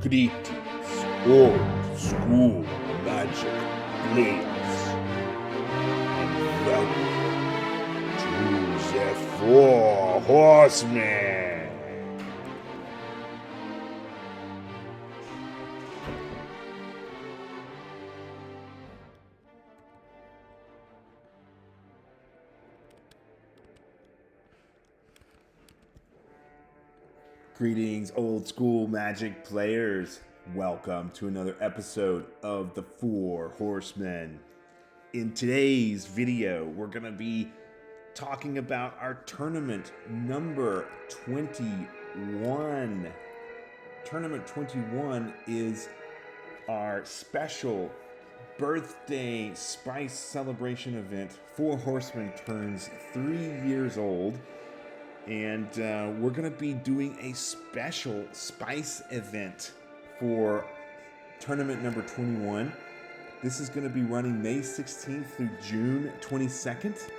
Greetings, old school magic players, and welcome to the Four Horsemen. Greetings, old school magic players. Welcome to another episode of the Four Horsemen. In today's video, we're going to be talking about our tournament number 21. Tournament 21 is our special birthday spice celebration event. Four Horsemen turns 3 years old. And we're going to be doing a special spice event for tournament number 21. This is going to be running May 16th through June 22nd.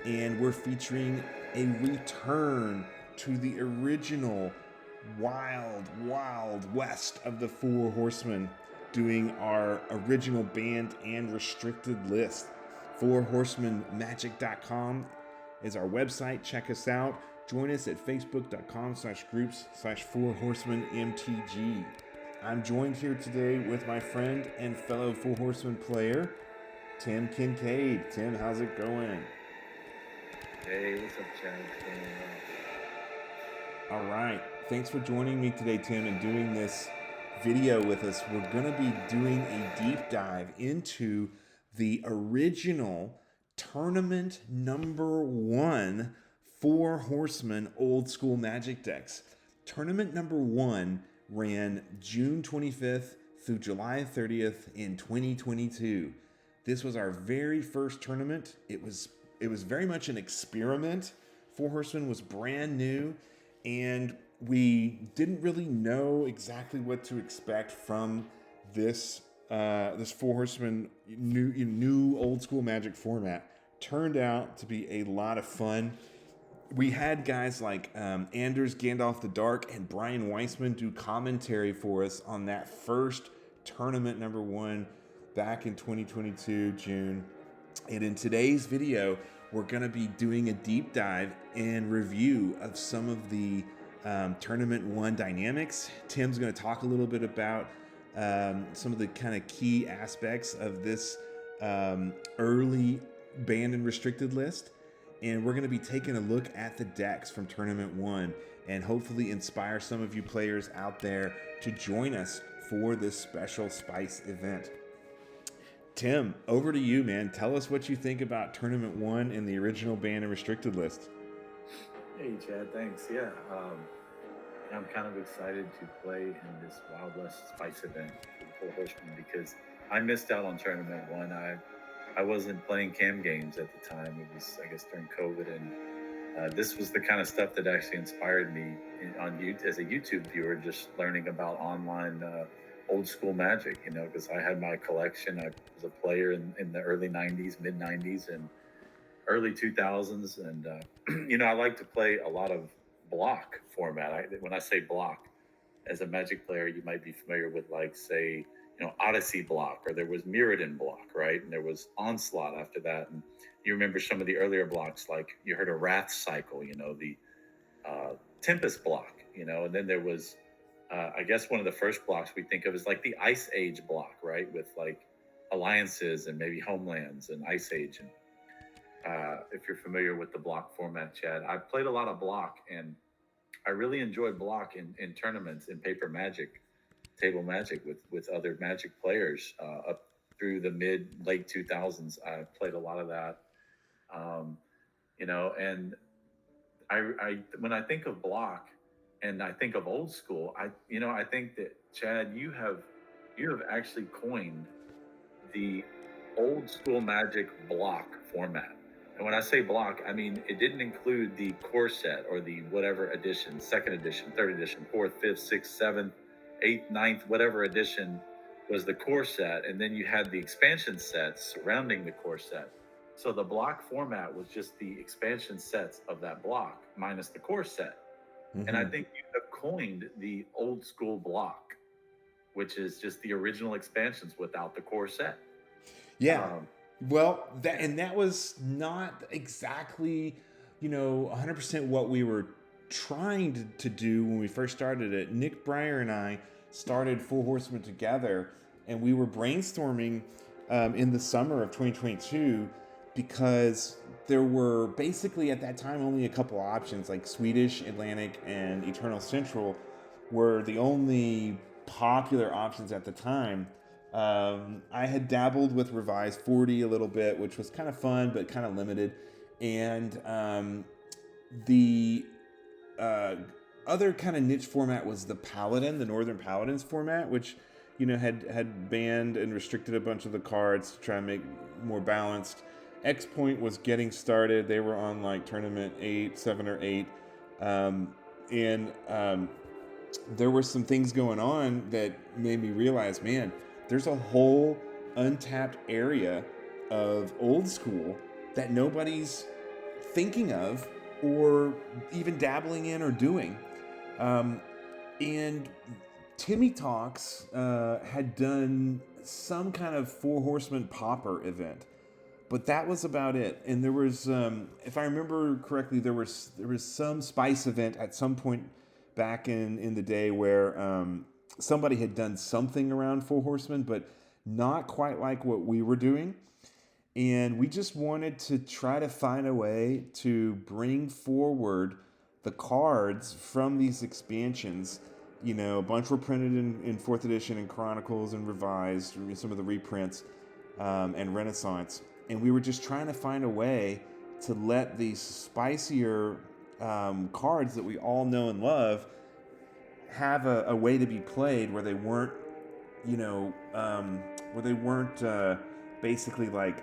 And we're featuring a return to the original wild, wild west of the Four Horsemen, doing our original banned and restricted list. fourhorsemenmagic.com is our website. Check us out. Join us at facebook.com/groups/4horsemenmtg. I'm joined here today with my friend and fellow Four Horsemen player, Tim Kincaid. Tim, how's it going? Hey, what's up, Chad? All right. Thanks for joining me today, Tim, and doing this video with us. We're going to be doing a deep dive into the original tournament number 1 Four Horsemen Old School Magic decks. Tournament number 1 ran June 25th through July 30th in 2022. This was our very first tournament. It was very much an experiment. Four Horsemen was brand new, and we didn't really know exactly what to expect from this Four Horsemen new old school Magic format. Turned out to be a lot of fun. We had guys like Anders Gandalf the Dark and Brian Weissman do commentary for us on that first tournament number 1 back in 2022, June. And in today's video, we're going to be doing a deep dive and review of some of the tournament 1 dynamics. Tim's going to talk a little bit about some of the kind of key aspects of this early banned and restricted list. And we're going to be taking a look at the decks from Tournament 1 and hopefully inspire some of you players out there to join us for this special spice event. Tim, over to you, man. Tell us what you think about Tournament 1 and the original banned and restricted list. Hey, Chad, thanks. Yeah, I'm kind of excited to play in this Wild West Spice event for the Four Horsemen because I missed out on Tournament 1. I wasn't playing cam games at the time. It was, I guess, during COVID, and this was the kind of stuff that actually inspired me as a YouTube viewer, just learning about online old school magic, because I had my collection. I was a player in the early 90s, mid 90s, and early 2000s, and I like to play a lot of block format. When I say block, as a Magic player, you might be familiar with, like, say, Odyssey block, or there was Mirrodin block, right? And there was Onslaught after that. And you remember some of the earlier blocks, like you heard of Wrath Cycle, the Tempest block, and then there was, I guess one of the first blocks we think of is like the Ice Age block, right? With like alliances and maybe homelands and Ice Age. And if you're familiar with the block format, Chad, I've played a lot of block, and I really enjoy block in tournaments, in paper Magic, table Magic with other Magic players up through the late 2000s. I played a lot of that, and I when I think of block and I think of old school, I think that, Chad, you have actually coined the old school Magic block format. And when I say block, I mean it didn't include the core set or the whatever edition, second edition, third edition, fourth, fifth, sixth, seventh, 8th, 9th, whatever edition was the core set, and then you had the expansion sets surrounding the core set. So the block format was just the expansion sets of that block minus the core set. Mm-hmm. And I think you have coined the old school block. which is just the original expansions without the core set. Yeah. Well, that was not exactly, 100% what we were trying to do when we first started it. Nick Breyer and I started Full Horsemen together, and we were brainstorming in the summer of 2022 because there were basically at that time only a couple options, like Swedish, Atlantic, and Eternal Central were the only popular options at the time. I had dabbled with Revised 40 a little bit, which was kind of fun, but kind of limited. And the other kind of niche format was the Paladin, the Northern Paladins format, which, had banned and restricted a bunch of the cards to try and make more balanced. X Point was getting started. They were on like tournament 7 or 8. There were some things going on that made me realize, man, there's a whole untapped area of old school that nobody's thinking of or even dabbling in or doing. And Timmy Talks had done some kind of Four Horsemen Popper event, but that was about it. And there was, if I remember correctly, there was some Spice event at some point back in the day where somebody had done something around Four Horsemen, but not quite like what we were doing. And we just wanted to try to find a way to bring forward the cards from these expansions. A bunch were printed in 4th edition and Chronicles and Revised, some of the reprints and Renaissance. And we were just trying to find a way to let these spicier cards that we all know and love have a way to be played where they weren't, basically like,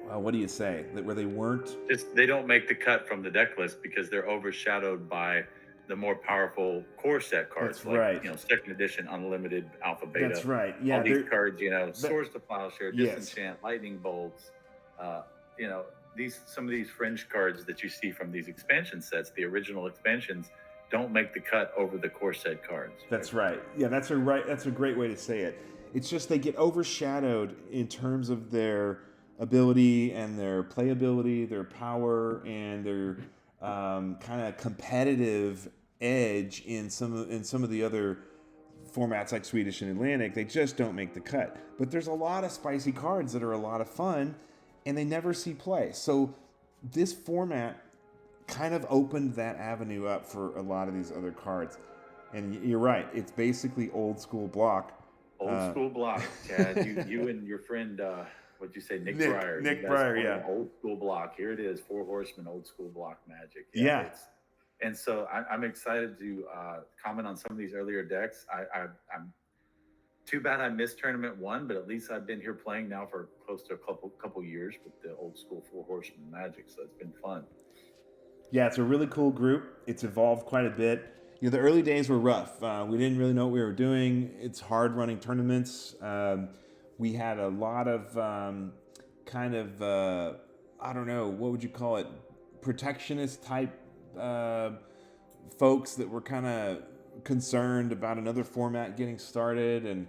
what do you say? Where they weren't... They don't make the cut from the deck list because they're overshadowed by the more powerful core set cards. That's right. 2nd edition, Unlimited, Alpha, Beta. That's right. Yeah, all these cards, Swords to Plowshare, Yes. Disenchant, Lightning Bolts, some of these fringe cards that you see from these expansion sets, the original expansions, don't make the cut over the core set cards. That's right. Yeah, that's a great way to say it. It's just they get overshadowed in terms of their ability and their playability, their power, and their kind of competitive edge in some of the other formats like Swedish and Atlantic. They just don't make the cut. But there's a lot of spicy cards that are a lot of fun, and they never see play. So this format kind of opened that avenue up for a lot of these other cards. And you're right, it's basically old school block. Old school block, Chad. you and your friend, what'd you say, Nick Breyer? Nick Breyer, yeah. Old school block. Here it is, Four Horsemen, old school block magic. Yeah. And so I'm excited to comment on some of these earlier decks. I'm too bad I missed tournament 1, but at least I've been here playing now for close to a couple years with the old school Four Horsemen magic. So it's been fun. Yeah, it's a really cool group. It's evolved quite a bit. The early days were rough. We didn't really know what we were doing. It's hard running tournaments. We had a lot of I don't know, what would you call it? Protectionist type folks that were kind of concerned about another format getting started. And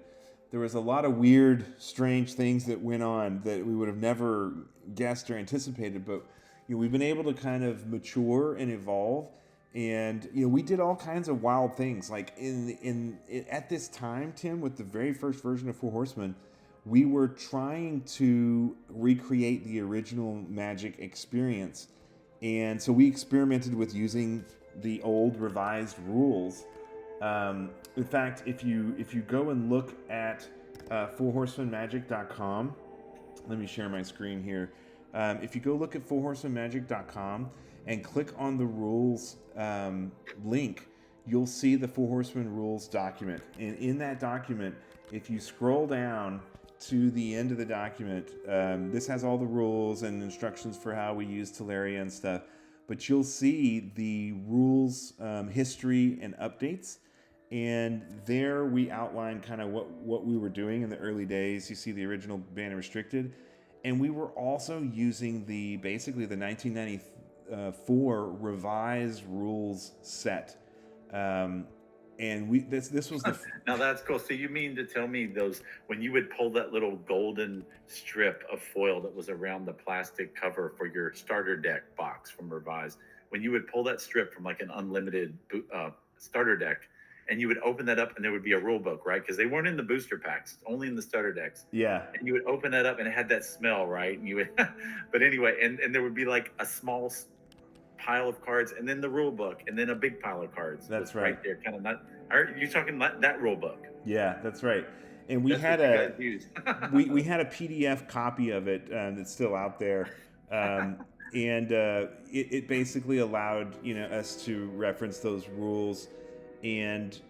there was a lot of weird, strange things that went on that we would have never guessed or anticipated. But we've been able to kind of mature and evolve, and we did all kinds of wild things. Like at this time, Tim, with the very first version of Four Horsemen, we were trying to recreate the original Magic experience, and so we experimented with using the old revised rules. In fact, if you go and look at fourhorsemenmagic.com, let me share my screen here. If you go look at fourhorsemenmagic.com and click on the rules link, you'll see the Four Horsemen rules document. And in that document, if you scroll down to the end of the document, this has all the rules and instructions for how we use Teleria and stuff. But you'll see the rules history and updates. And there we outline kind of what we were doing in the early days. You see the original Banned and Restricted. And we were also using basically the 1994 revised rules set. And this was the Now that's cool. So you mean to tell me those when you would pull that little golden strip of foil that was around the plastic cover for your starter deck box from Revised, when you would pull that strip from like an unlimited starter deck, and you would open that up and there would be a rule book, right? Because they weren't in the booster packs, only in the starter decks. yeah, And you would open that up and it had that smell, right? And you would, but anyway, and there would be like a small pile of cards and then the rule book and then a big pile of cards. That's right there, kind of not. Are you talking that rule book? yeah, that's right. And we That's had what you a guys use. we had a PDF copy of it that's still out there, and it basically allowed us to reference those rules, and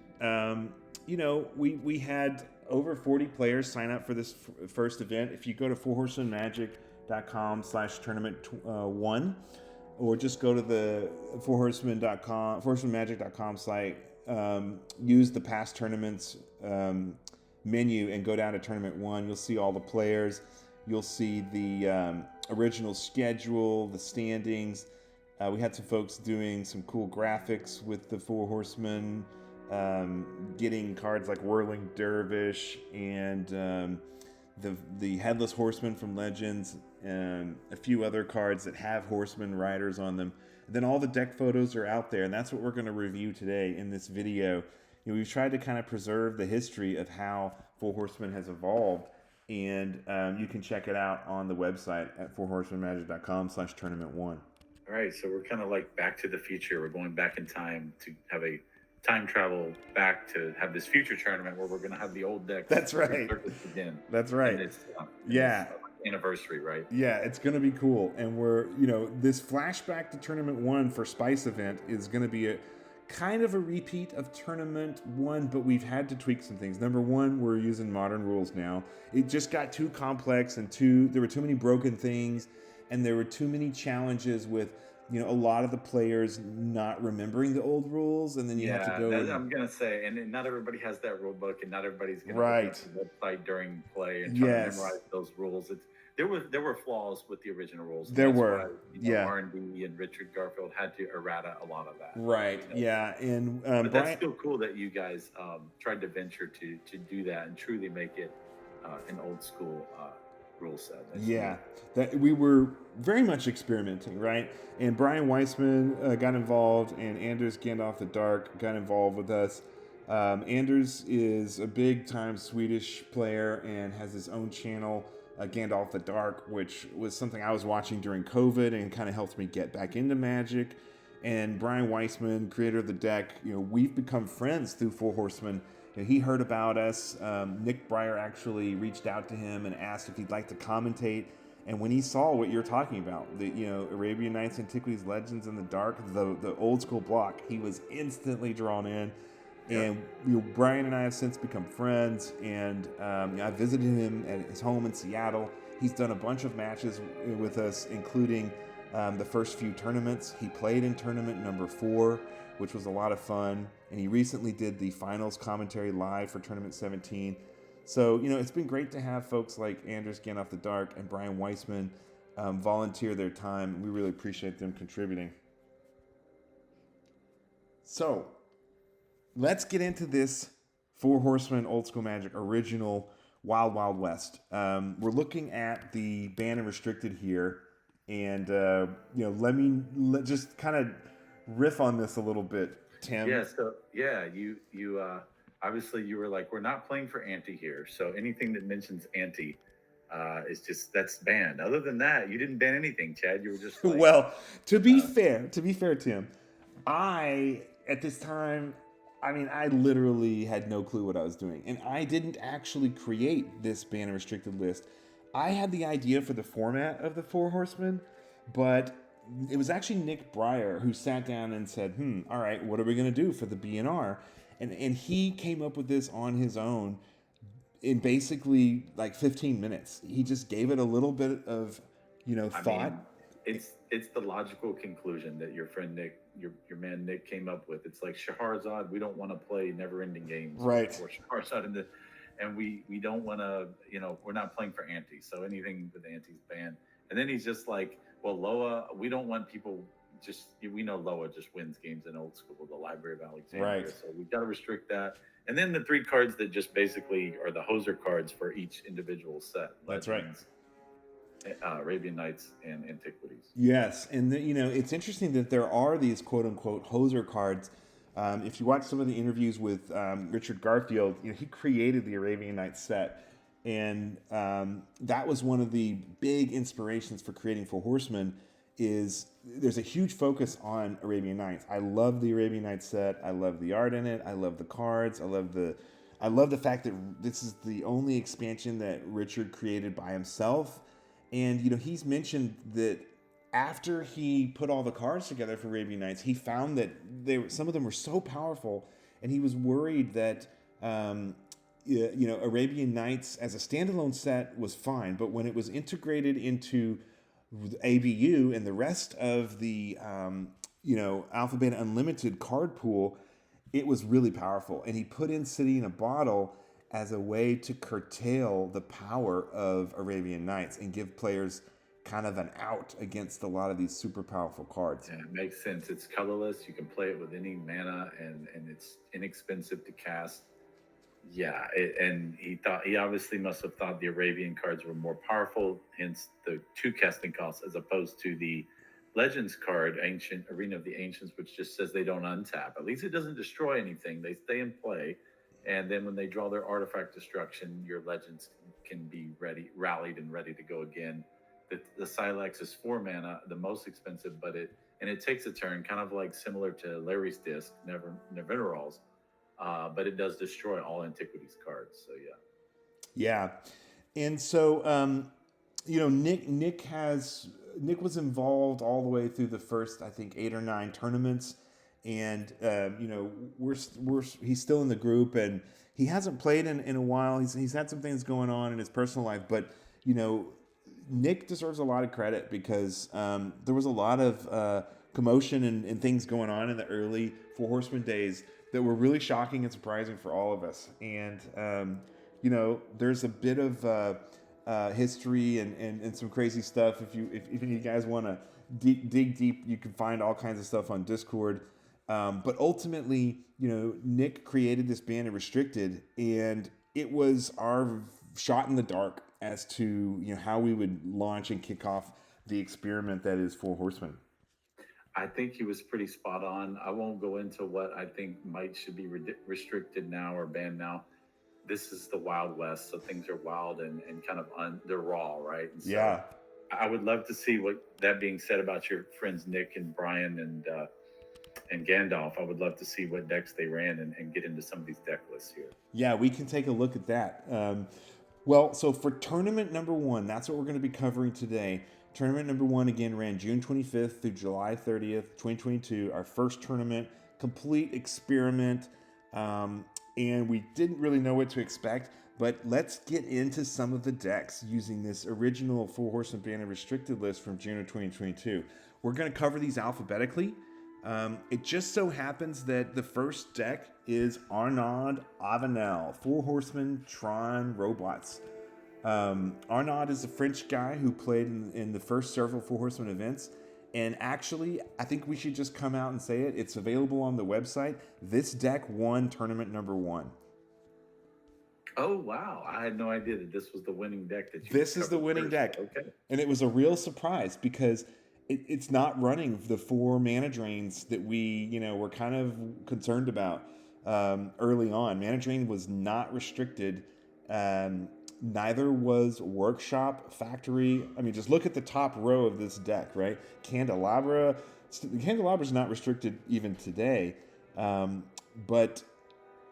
we had over 40 players sign up for this first event. If you go to fourhorsemenmagic.com/tournament1, or just go to the fourhorsemenmagic.com site, use the past tournaments menu and go down to tournament 1. You'll see all the players. You'll see the original schedule, the standings. We had some folks doing some cool graphics with the Four Horsemen, getting cards like Whirling Dervish and the Headless Horseman from Legends, and a few other cards that have Horseman riders on them. And then all the deck photos are out there, and that's what we're going to review today in this video. We've tried to kind of preserve the history of how Four Horsemen has evolved, and you can check it out on the website at fourhorsemenmagic.com/tournament1. All right, so we're kind of like Back to the Future. We're going back in time to have a time travel back to have this future tournament where we're going to have the old decks. That's right. Again. That's right. And it's, yeah. Anniversary, right? Yeah, it's going to be cool. And we're, this flashback to Tournament 1 for Spice Event is going to be a kind of a repeat of Tournament 1, but we've had to tweak some things. Number one, we're using modern rules now. It just got too complex and there were too many broken things, and there were too many challenges with a lot of the players not remembering the old rules, and then you have to go. I'm gonna say, and not everybody has that rule book, and not everybody's gonna right. open the website during play and try to memorize those rules. There were flaws with the original rules. There were, R&D and Richard Garfield had to errata a lot of that. Right. Yeah, and but that's still cool that you guys tried to venture to do that and truly make it an old school rule set. That we were very much experimenting, right? And Brian Weissman got involved, and Anders Gandalf the Dark got involved with us. Anders is a big-time Swedish player and has his own channel, Gandalf the Dark, which was something I was watching during COVID and kind of helped me get back into Magic. And Brian Weissman, creator of the deck, we've become friends through Four Horsemen. He heard about us. Nick Breyer actually reached out to him and asked if he'd like to commentate. And when he saw what you're talking about, the Arabian Nights, Antiquities, Legends in the Dark, the old school block, he was instantly drawn in. And Brian and I have since become friends. And I visited him at his home in Seattle. He's done a bunch of matches with us, including the first few tournaments. He played in tournament number 4, which was a lot of fun. And he recently did the finals commentary live for tournament 17. So, it's been great to have folks like Anders Gandalf the Dark and Brian Weissman volunteer their time. We really appreciate them contributing. So, let's get into this Four Horsemen Old School Magic original Wild Wild West. We're looking at the banned and restricted here. And, let just kind of riff on this a little bit, Tim. Yeah, so, you obviously you were like, we're not playing for anti here. So anything that mentions anti that's banned. Other than that, you didn't ban anything, Chad. You were just like, well, to be fair, Tim, at this time, I literally had no clue what I was doing. And I didn't actually create this banned and restricted list. I had the idea for the format of the Four Horsemen, but it was actually Nick Breyer who sat down and said, all right, what are we going to do for the BNR? And he came up with this on his own in basically like 15 minutes. He just gave it a little bit of, thought. It's the logical conclusion that your friend Nick, your man Nick came up with. It's like Shahrazad, we don't want to play never-ending games. Right. Or Shahrazad, and we don't want to, we're not playing for anti. So anything with anti's banned. And then he's just like, well, Loa, we don't want people just we know Loa just wins games in old school, the Library of Alexandria. Right. So we've got to restrict that. And then the three cards that just basically are the hoser cards for each individual set: That's right. Legends, Arabian Nights, and Antiquities. Yes, and it's interesting that there are these quote unquote hoser cards. If you watch some of the interviews with Richard Garfield, he created the Arabian Nights set, and that was one of the big inspirations for creating Four Horsemen. Is there's a huge focus on Arabian Nights. I love the Arabian Nights set. I love the art in it. I love the cards. I love the fact that this is the only expansion that Richard created by himself. And he's mentioned that after he put all the cards together for Arabian Nights, he found that some of them were so powerful, and he was worried that Arabian Nights as a standalone set was fine, but when it was integrated into ABU and the rest of the Alphabet Unlimited card pool, it was really powerful. And he put in City in a Bottle as a way to curtail the power of Arabian Nights and give players kind of an out against a lot of these super powerful cards. Yeah, it makes sense. It's colorless. You can play it with any mana, and it's inexpensive to cast. Yeah, and he obviously must have thought the Arabian cards were more powerful, hence the 2 casting costs, as opposed to the Legends card, Ancient Arena of the Ancients, which just says they don't untap. At least it doesn't destroy anything. They stay in play, and then when they draw their artifact destruction, your Legends can be rallied and ready to go again. The Cylex is 4 mana, the most expensive, but it takes a turn, kind of like similar to Larry's Disc, Neveralls. But it does destroy all Antiquities cards. So yeah, and so Nick was involved all the way through the first, I think, 8 or 9 tournaments, and he's still in the group, and he hasn't played in a while. He's had some things going on in his personal life, but Nick deserves a lot of credit because there was a lot of commotion and things going on in the early Four Horsemen days that were really shocking and surprising for all of us. And, there's a bit of history and some crazy stuff. If you guys want to dig deep, you can find all kinds of stuff on Discord. But ultimately, Nick created this band of Restricted, and it was our shot in the dark as to how we would launch and kick off the experiment that is Four Horsemen. I think he was pretty spot on. I won't go into what I think should be restricted now or banned now. This is the Wild West, so things are wild and kind of they're raw, right? And so yeah. I would love to see what that being said about your friends Nick and Brian and Gandalf. I would love to see what decks they ran and get into some of these deck lists here. Yeah, we can take a look at that. So for tournament number 1, that's what we're going to be covering today. Tournament number 1, again, ran June 25th through July 30th, 2022. Our first tournament, complete experiment. And we didn't really know what to expect, but let's get into some of the decks using this original Four Horsemen Band of Restricted list from June of 2022. We're going to cover these alphabetically. It just so happens that the first deck is Arnaud Avenel, Four Horsemen, Tron, Robots. Arnaud is a French guy who played in the first several Four Horsemen events. And actually, I think we should just come out and say it. It's available on the website. This deck won tournament number 1. Oh, wow. I had no idea that this was the winning deck. This is the winning deck. Okay. And it was a real surprise because it's not running the 4 mana drains that we, were kind of concerned about early on. Mana drain was not restricted. Neither was Workshop, Factory. I mean, just look at the top row of this deck, right? Candelabra. Candelabra's not restricted even today. But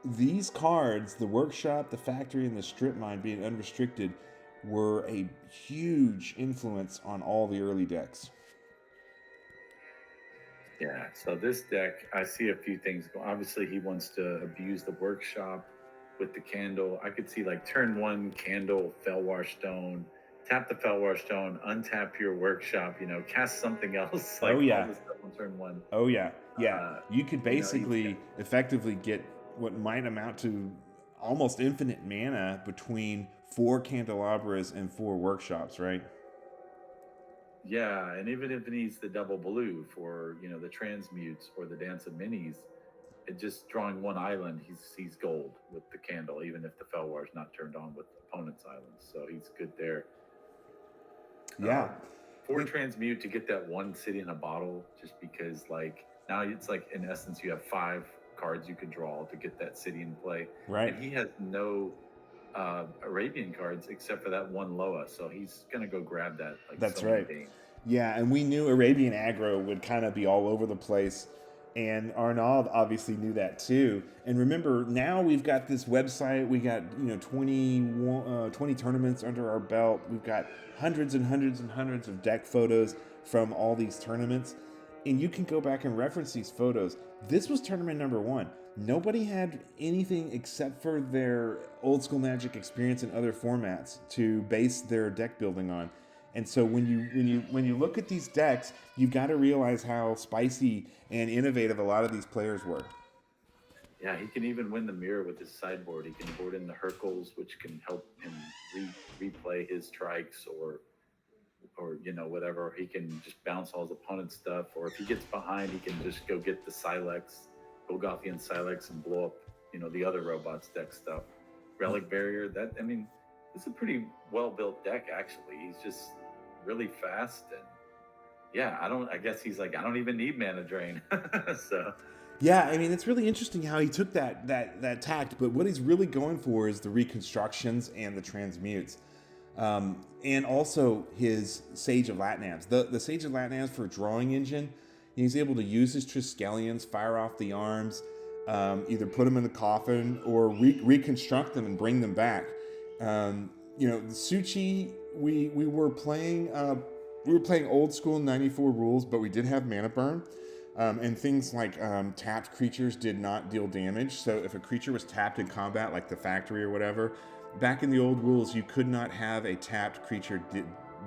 these cards, the Workshop, the Factory, and the Strip Mine being unrestricted, were a huge influence on all the early decks. Yeah, so this deck, I see a few things. Obviously, he wants to abuse the Workshop with the Candle. I could see like turn 1 Candle, Felwar Stone, tap the Felwar Stone, untap your Workshop, cast something else. Like all this stuff on turn 1. Oh yeah, yeah. You could basically effectively get what might amount to almost infinite mana between 4 Candelabras and 4 Workshops, right? Yeah, and even if it needs the double blue for the transmutes or the dance of minis, it just drawing one island, he's gold with the candle, even if the Felwar is not turned on with opponent's islands. So he's good there. Yeah. 4 transmute to get that one city in a bottle, just because like now it's like in essence you have 5 cards you can draw to get that city in play. Right. And he has no Arabian cards except for that one Loa, so he's gonna go grab that. Like, That's so many right. games. Yeah, and we knew Arabian aggro would kind of be all over the place. And Arnaud obviously knew that too. And remember, now we've got this website. We got 20 tournaments under our belt. We've got hundreds and hundreds and hundreds of deck photos from all these tournaments. And you can go back and reference these photos. This was tournament number 1. Nobody had anything except for their old school Magic experience in other formats to base their deck building on. And so when you look at these decks, you've got to realize how spicy and innovative a lot of these players were. Yeah, he can even win the mirror with his sideboard. He can board in the Hercules, which can help him replay his trikes or whatever. He can just bounce all his opponent's stuff, or if he gets behind, he can just go get the Cylex, Golgothian Cylex, and blow up the other robots deck stuff. Relic Barrier. It's a pretty well built deck actually. He's just really fast, and yeah, I guess he's like, I don't even need mana drain. So yeah, it's really interesting how he took that tact, but what he's really going for is the reconstructions and the transmutes. And also his Sage of Latnabs. The Sage of Latnabs for a drawing engine, he's able to use his Triskelions, fire off the arms, either put them in the coffin or reconstruct them and bring them back. The Suchi, we were playing old school 94 rules, but we did have mana burn. And things like tapped creatures did not deal damage. So if a creature was tapped in combat, like the factory or whatever, back in the old rules, you could not have a tapped creature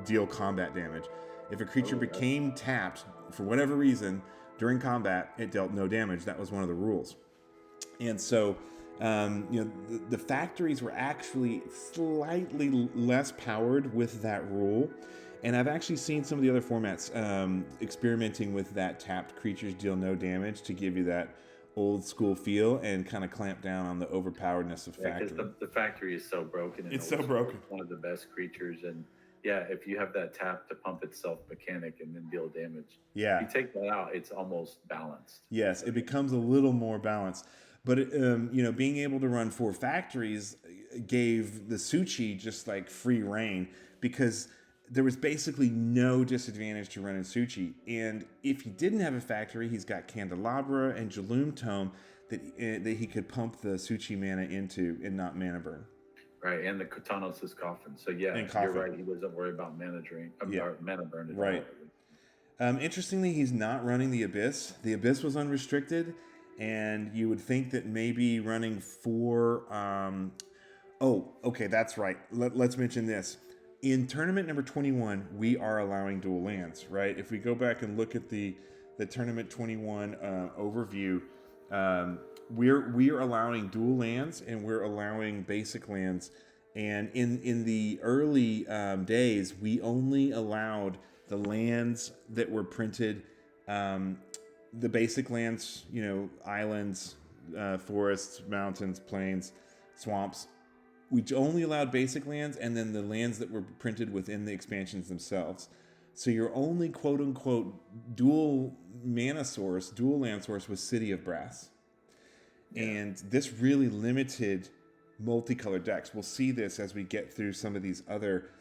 deal combat damage. If a creature became tapped for whatever reason during combat, it dealt no damage. That was one of the rules. And so, the factories were actually slightly less powered with that rule. And I've actually seen some of the other formats experimenting with that tapped creatures deal no damage to give you that old school feel and kind of clamp down on the overpoweredness of factory. Because the factory is so broken. It's so broken. It's one of the best creatures, and yeah, if you have that tap to pump itself mechanic and then deal damage, yeah, you take that out, it's almost balanced. Yes, it becomes a little more balanced. But being able to run 4 factories gave the Suchi just like free reign, because there was basically no disadvantage to running Suchi. And if he didn't have a factory, he's got Candelabra and Jaloom Tome that he could pump the Suchi mana into and not mana burn. Right, and the Katanos' Coffin. So yeah, you're right. He doesn't worry about mana drain, mana burn at all. Interestingly, he's not running the Abyss. The Abyss was unrestricted, and you would think that maybe running 4... okay, that's right. Let's mention this. In tournament number 21, we are allowing dual lands, right? If we go back and look at the tournament 21 overview, we're allowing dual lands and we're allowing basic lands. And in the early days, we only allowed the lands that were printed, the basic lands, islands, forests, mountains, plains, swamps. We only allowed basic lands, and then the lands that were printed within the expansions themselves. So your only quote-unquote dual land source was City of Brass. Yeah. And this really limited multicolored decks. We'll see this as we get through some of these other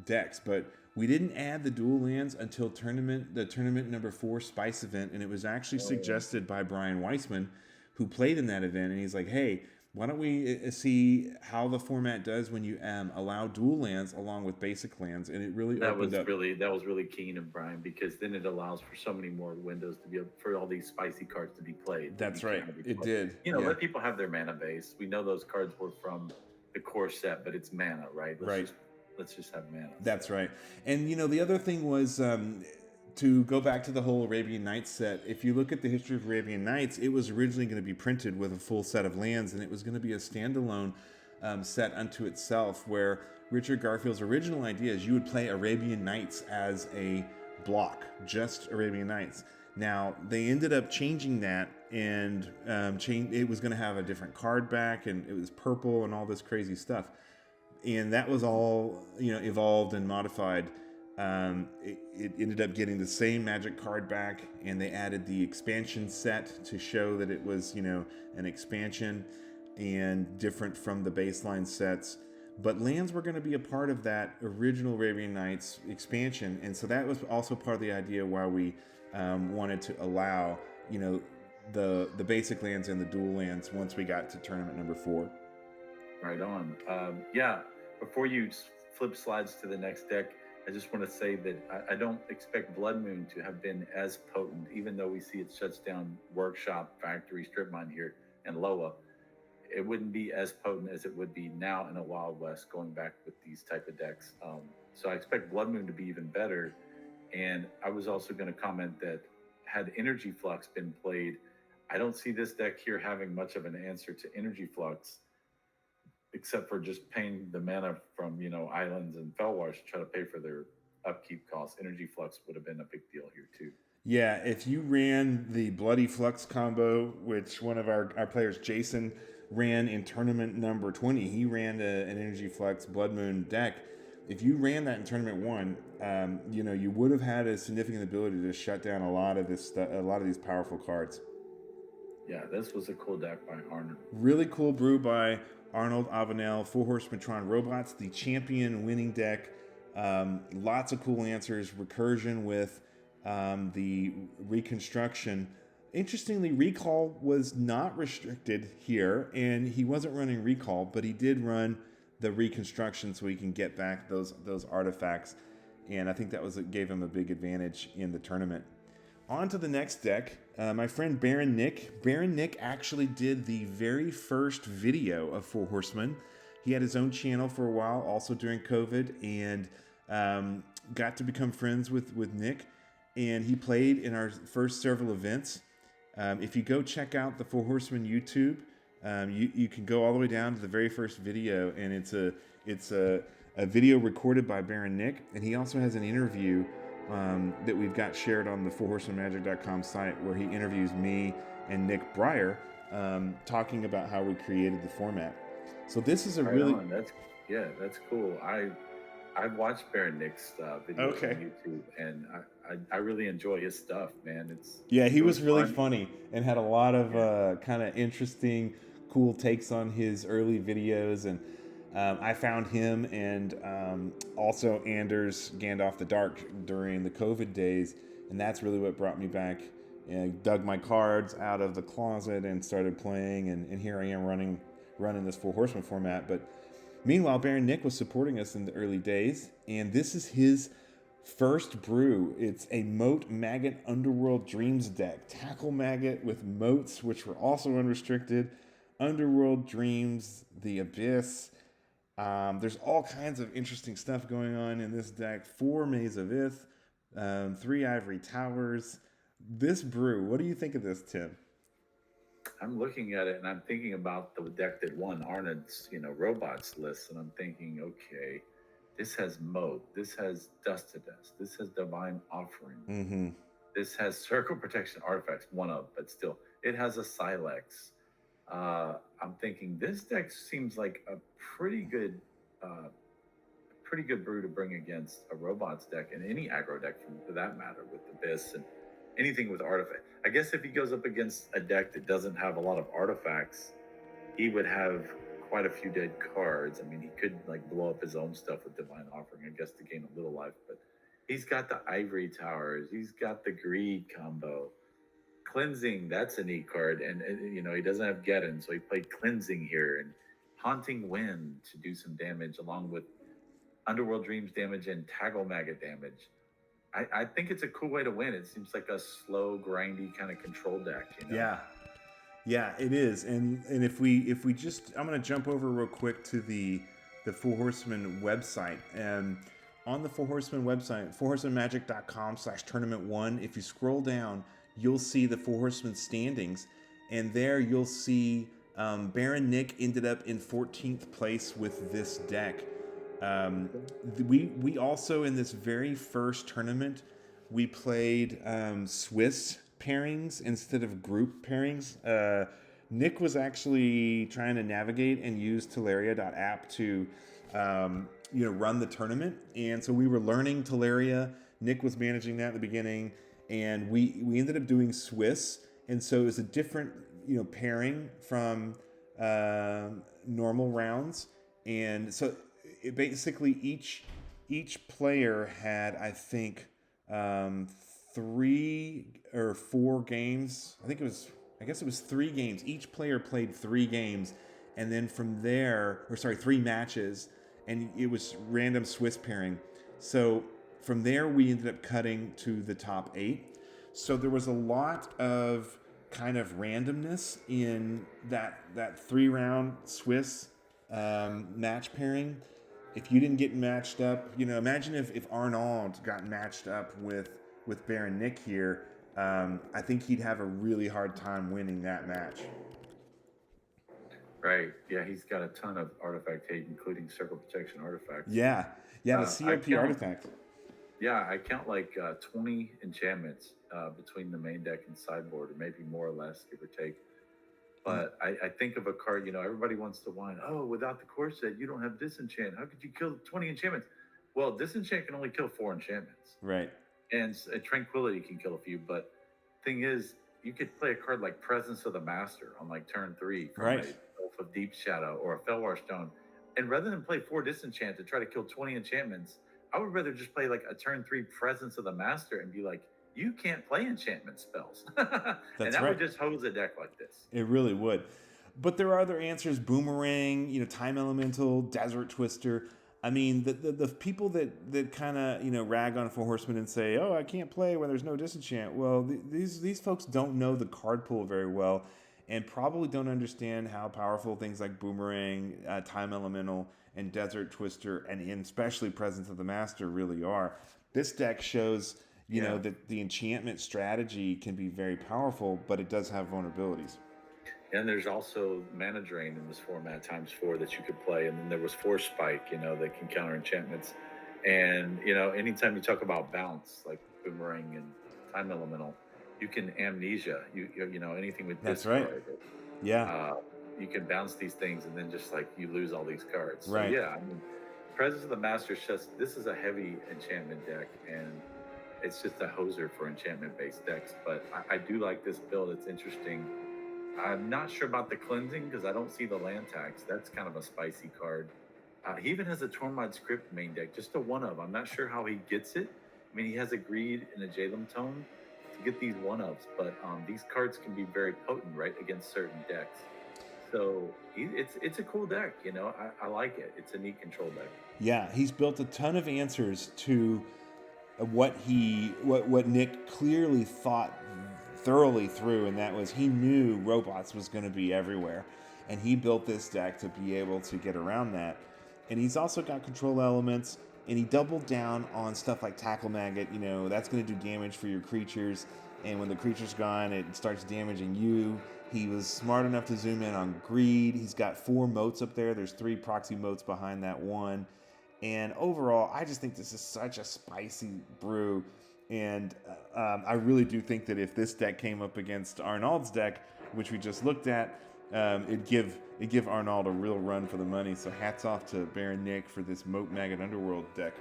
decks, but we didn't add the dual lands until the tournament number 4 Spice event, and it was actually suggested by Brian Weissman, who played in that event, and he's like, hey, why don't we see how the format does when you allow dual lands along with basic lands? And it really that was really keen of Brian, because then it allows for so many more windows to be for all these spicy cards to be played. That's right. It did. Let people have their mana base. We know those cards were from the core set, but it's mana, right? Let's just have mana. That's right. And the other thing was, to go back to the whole Arabian Nights set, if you look at the history of Arabian Nights, it was originally going to be printed with a full set of lands, and it was going to be a standalone set unto itself, where Richard Garfield's original idea is you would play Arabian Nights as a block, just Arabian Nights. Now, they ended up changing that, and it was going to have a different card back, and it was purple and all this crazy stuff. And that was all, evolved and modified. It ended up getting the same magic card back, and they added the expansion set to show that it was, an expansion and different from the baseline sets. But lands were going to be a part of that original Arabian Nights expansion, and so that was also part of the idea why we wanted to allow, the basic lands and the dual lands once we got to tournament number 4. Right on. Before you flip slides to the next deck, I just want to say that I don't expect Blood Moon to have been as potent, even though we see it shuts down Workshop, Factory, Strip Mine here, and Loa. It wouldn't be as potent as it would be now in a Wild West going back with these type of decks. So I expect Blood Moon to be even better. And I was also going to comment that had Energy Flux been played, I don't see this deck here having much of an answer to Energy Flux, except for just paying the mana from, Islands and Fellwash to try to pay for their upkeep costs. Energy Flux would have been a big deal here too. Yeah, if you ran the Bloody Flux combo, which one of our players, Jason, ran in tournament number 20, he ran an Energy Flux Blood Moon deck. If you ran that in tournament 1, you would have had a significant ability to shut down a lot of these powerful cards. Yeah, this was a cool deck by Arnold. Really cool brew by Arnold Avenel, 4 Horseman Robots, the champion winning deck. Lots of cool answers, recursion with the reconstruction. Interestingly, recall was not restricted here, and he wasn't running recall, but he did run the reconstruction so he can get back those artifacts, and I think that gave him a big advantage in the tournament. On to the next deck. My friend Baron Nick. Baron Nick actually did the very first video of 4 Horsemen. He had his own channel for a while, also during COVID, and got to become friends with Nick. And he played in our first several events. If you go check out the 4 Horsemen YouTube, you can go all the way down to the very first video, and it's a video recorded by Baron Nick, and he also has an interview that we've got shared on the 4horsemanmagic.com site, where he interviews me and Nick Breyer, talking about how we created the format. So this is a that's cool. I've watched Baron Nick's videos on YouTube, and I really enjoy his stuff, man. He was really funny and had a lot of kind of interesting, cool takes on his early videos, and I found him and also Anders Gandalf the Dark during the COVID days, and that's really what brought me back. And I dug my cards out of the closet and started playing, and here I am running this 4 Horsemen format. But meanwhile, Baron Nick was supporting us in the early days, and this is his first brew. It's a Moat Maggot Underworld Dreams deck. Tackle Maggot with moats, which were also unrestricted. Underworld Dreams, the Abyss. There's all kinds of interesting stuff going on in this deck. 4 Maze of Ith, 3 Ivory Towers. This brew, what do you think of this, Tim? I'm looking at it and I'm thinking about the deck that won Arnold's, robots list, and I'm thinking, okay, this has Moat, this has Dust to Dust, this has Divine Offering, this has Circle Protection Artifacts, one of, but still, it has a Cylex. I'm thinking this deck seems like a pretty good brew to bring against a robots deck, and any aggro deck for that matter, with Abyss and anything with artifact. I guess if he goes up against a deck that doesn't have a lot of artifacts, he would have quite a few dead cards. I mean, he could blow up his own stuff with Divine Offering, I guess, to gain a little life, but he's got the Ivory Towers, he's got the Greed combo. Cleansing, that's a neat card, and he doesn't have Geddon, so he played Cleansing here, and Haunting Wind to do some damage, along with Underworld Dreams damage and Tackle Maggot damage. I think it's a cool way to win. It seems like a slow, grindy kind of control deck. Yeah, it is. And if we just, I'm going to jump over real quick to the 4 Horsemen website. And on the 4 Horsemen website, 4horsemanmagic.com/tournament1, if you scroll down, you'll see the 4 Horsemen standings, and there you'll see Baron Nick ended up in 14th place with this deck. We also, in this very first tournament, we played Swiss pairings instead of group pairings. Nick was actually trying to navigate and use Teleria.app to run the tournament, and so we were learning Teleria. Nick was managing that at the beginning, and we ended up doing Swiss, and so it was a different pairing from normal rounds, and so it basically each player had, I think, 3 or 4 games. I guess it was 3 games. Each player played 3 games, and then from there, 3 matches, and it was random Swiss pairing. So from there, we ended up cutting to the top 8. So there was a lot of kind of randomness in that 3-round Swiss match pairing. If you didn't get matched up, imagine if Arnaud got matched up with Baron Nick here. I think he'd have a really hard time winning that match. Right. Yeah, he's got a ton of artifact hate, including circle protection artifacts. Yeah, the COP artifact. Yeah, I count like 20 enchantments between the main deck and sideboard, or maybe more or less, give or take. But I think of a card, everybody wants to whine, oh, without the core set, you don't have disenchant. How could you kill 20 enchantments? Well, disenchant can only kill 4 enchantments. Right. And tranquility can kill a few. But thing is, you could play a card like Presence of the Master on like turn 3 from a Elf of Deep Shadow or a Felwar Stone. And rather than play 4 disenchant to try to kill 20 enchantments, I would rather just play like a turn 3 Presence of the Master and be like, you can't play enchantment spells. And that would just hose a deck like this. It really would. But there are other answers: Boomerang, Time Elemental, Desert Twister. I mean, the people that kind of rag on Four Horsemen and say, oh, I can't play when there's no disenchant. Well, these folks don't know the card pool very well, and probably don't understand how powerful things like Boomerang, Time Elemental, and Desert Twister, and especially Presence of the Master really are. This deck shows that the enchantment strategy can be very powerful, but it does have vulnerabilities. And there's also mana drain in this format ×4 that you could play. And then there was Force Spike, that can counter enchantments. And, anytime you talk about bounce, like Boomerang and Time Elemental, you can amnesia, anything with That's discard. right. Yeah. You can bounce these things and then just like you lose all these cards. Right. So, yeah, Presence of the Master this is a heavy enchantment deck, and it's just a hoser for enchantment-based decks. But I do like this build. It's interesting. I'm not sure about the cleansing because I don't see the land tax. That's kind of a spicy card. He even has a Tormod script main deck, just a 1-of. I'm not sure how he gets it. I mean, he has a Greed and a Jalem Tone to get these 1-ofs, but these cards can be very potent, right, against certain decks. So it's a cool deck, I like it. It's a neat control deck. Yeah, he's built a ton of answers to what Nick clearly thought thoroughly through, and that was he knew robots was going to be everywhere, and he built this deck to be able to get around that. And he's also got control elements, and he doubled down on stuff like Tackle Maggot. That's going to do damage for your creatures, and when the creature's gone, it starts damaging you. He was smart enough to zoom in on Greed. He's got 4 moats up there. There's 3 proxy moats behind that one. And overall, I just think this is such a spicy brew. And I really do think that if this deck came up against Arnaud's deck, which we just looked at, it'd give Arnaud a real run for the money. So hats off to Baron Nick for this Moat Maggot Underworld deck.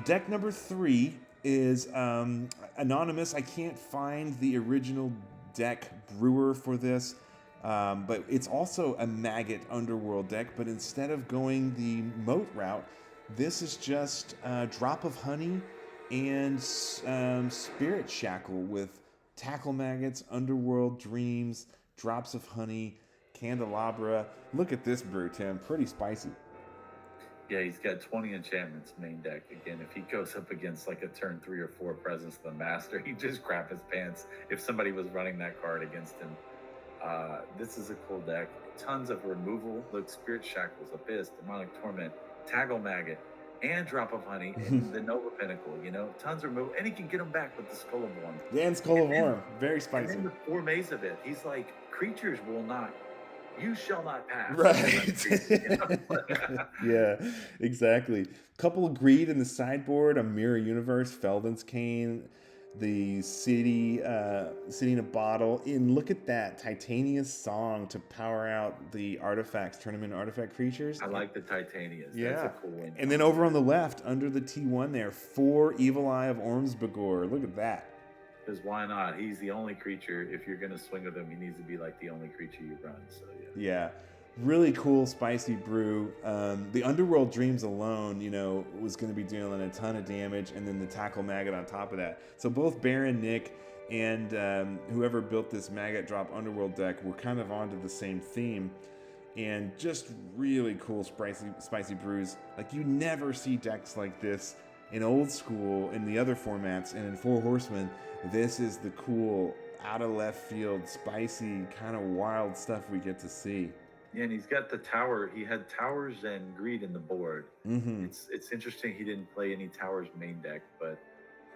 Deck number 3 is anonymous. I can't find the original deck brewer for this, but it's also a Maggot Underworld deck. But instead of going the Moat route, this is just Drop of Honey and Spirit Shackle with Tackle Maggots, Underworld Dreams, Drops of Honey, Candelabra. Look at this brew, Tim. Pretty spicy. Yeah, he's got 20 enchantments main deck. Again, if he goes up against like a turn 3 or 4 Presence of the Master, he'd just crap his pants if somebody was running that card against him. This is a cool deck. Tons of removal. Look, Spirit Shackles, Abyss, Demonic Torment, Tackle Maggot, and Drop of Honey, and the Nova Pinnacle, tons of removal. And he can get them back with the Skull of Orm. And Skull of Orm. Very spicy. And then the 4 Maze of it. He's like, creatures will not you shall not pass. Right. Yeah, exactly. Couple of greed in the sideboard, a mirror universe, Felden's Cane, the city in a bottle. And look at that Titania's Song to power out the artifacts, tournament artifact creatures. I like the Titanias. Yeah. That's a cool one. And then over on the left, under the T1 there, 4 Evil Eye of Ormsbagor. Look at that. Because why not? He's the only creature. If you're going to swing with him, he needs to be like the only creature you run. So yeah. Really cool, spicy brew. The Underworld Dreams alone, was going to be dealing a ton of damage, and then the Tackle Maggot on top of that. So both Baron, Nick, and whoever built this Maggot Drop Underworld deck were kind of onto the same theme, and just really cool, spicy brews. Like, you never see decks like this in Old School, in the other formats, and in Four Horsemen. This is the cool, out of left field, spicy, kind of wild stuff we get to see. Yeah, and he's got the tower. He had towers and greed in the board. Mm-hmm. It's interesting he didn't play any towers main deck, but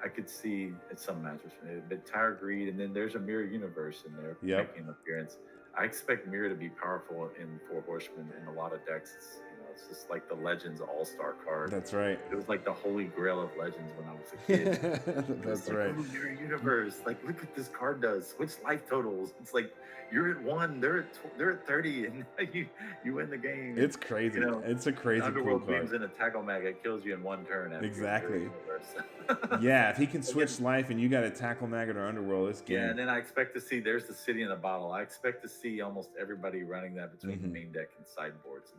I could see at some matches. But tower greed, and then there's a mirror universe in there making an appearance. I expect mirror to be powerful in Four Horsemen in a lot of decks. It's just like the Legends All-Star card. That's right. It was like the holy grail of Legends when I was a kid. That's right. Oh, mirror universe. Like, look what this card does. Switch life totals. It's like you're at 1, they're at 30, and you win the game. It's crazy. It's a crazy Underworld cool card. Beams in a Tackle Maggot kills you in 1 turn. Exactly. Yeah, if he can switch life and you got a Tackle Maggot or Underworld, it's game. Yeah, and then I expect to see, there's the city in a bottle. I expect to see almost everybody running that between the main deck and sideboards.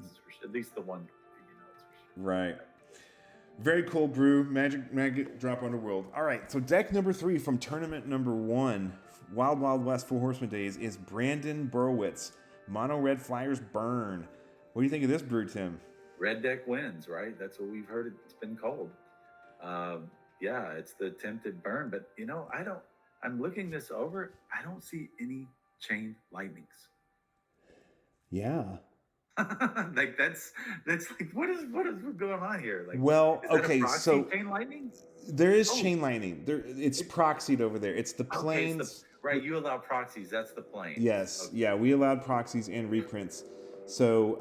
At least the one. Right. Very cool brew. Maggot Drop Underworld. All right, so deck number 3 from tournament number 1, Wild Wild West Four Horsemen Days, is Brandon Burowitz. Mono Red Flyers Burn. What do you think of this brew, Tim? Red deck wins, right? That's what we've heard it's been called. Yeah, it's the attempted burn, but I'm looking this over. I don't see any chain lightnings. Yeah. Like that's like what is going on here? Like, well, okay, so chain lightning. There is chain lightning. It's proxied over there. It's the planes. Okay, right, you allow proxies. That's the plane. Yes, yeah, we allowed proxies and reprints. So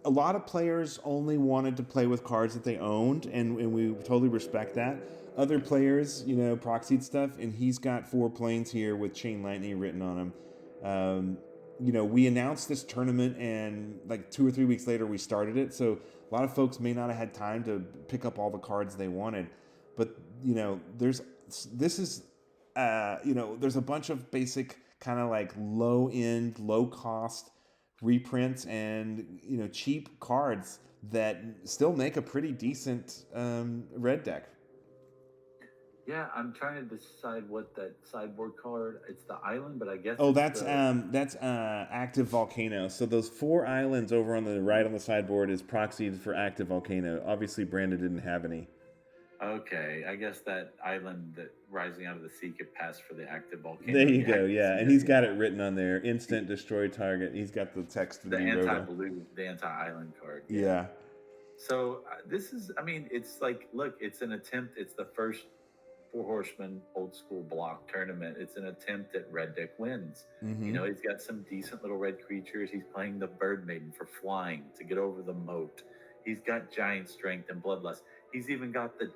a lot of players only wanted to play with cards that they owned, and we totally respect that. Other players, proxied stuff, and he's got 4 planes here with chain lightning written on them. We announced this tournament, and like 2 or 3 weeks later, we started it. So a lot of folks may not have had time to pick up all the cards they wanted. But, there's a bunch of basic kind of like low end, low cost reprints and, cheap cards that still make a pretty decent red deck. Yeah, I'm trying to decide what that sideboard card. It's the island, but I guess. Oh, that's active volcano. So those 4 islands over on the right on the sideboard is proxied for active volcano. Obviously, Brandon didn't have any. Okay, I guess that island that rising out of the sea could pass for the active volcano. There you go. Yeah, and he's got it written on there. Instant destroy target. He's got the text. The anti-blue, the anti-island card. Yeah. So this is. I mean, it's like, look, it's an attempt. It's the first Four Horsemen Old School block tournament. It's an attempt at red deck wins. Mm-hmm. He's got some decent little red creatures. He's playing the Bird Maiden for flying to get over the moat. He's got giant strength and bloodlust. He's even got the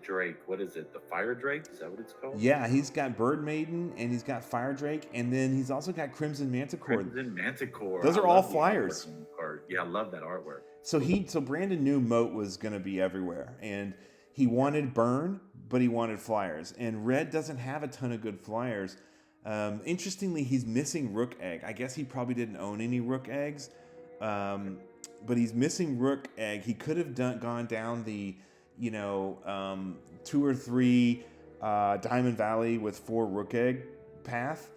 Drake. What is it? The Fire Drake? Is that what it's called? Yeah, he's got Bird Maiden and he's got Fire Drake, and then he's also got Crimson Manticore. Crimson Manticore. Those are all flyers. Yeah, I love that artwork. So Brandon knew Moat was going to be everywhere, and he wanted burn, but he wanted flyers. And red doesn't have a ton of good flyers. Interestingly, he's missing Rook Egg. I guess he probably didn't own any Rook Eggs, but he's missing Rook Egg. He could have gone down the, 2 or 3 Diamond Valley with 4 Rook Egg path,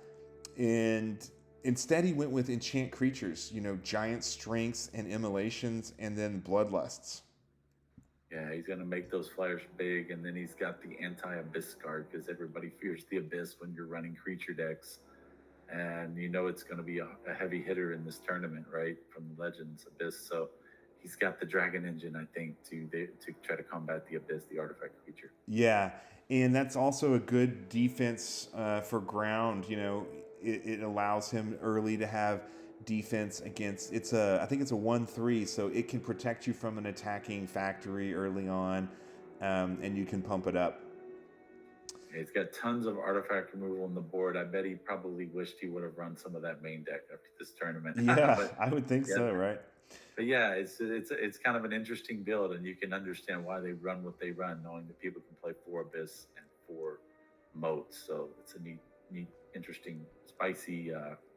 and instead he went with enchant creatures, giant strengths and immolations, and then bloodlusts. Yeah, he's going to make those flyers big, and then he's got the anti-abyss card because everybody fears the abyss when you're running creature decks. And it's going to be a heavy hitter in this tournament, right, from Legends Abyss. So he's got the Dragon Engine, I think, to try to combat the abyss, the artifact creature. Yeah, and that's also a good defense for ground. It allows him early to have defense against, I think it's a 1/3, so it can protect you from an attacking factory early on, and you can pump it up. He's got tons of artifact removal on the board. I bet he probably wished he would have run some of that main deck after this tournament. Yeah, but, I would think so, right? But yeah, it's kind of an interesting build, and you can understand why they run what they run, knowing that people can play 4 Abyss and 4 Moats. So it's a neat, interesting, spicy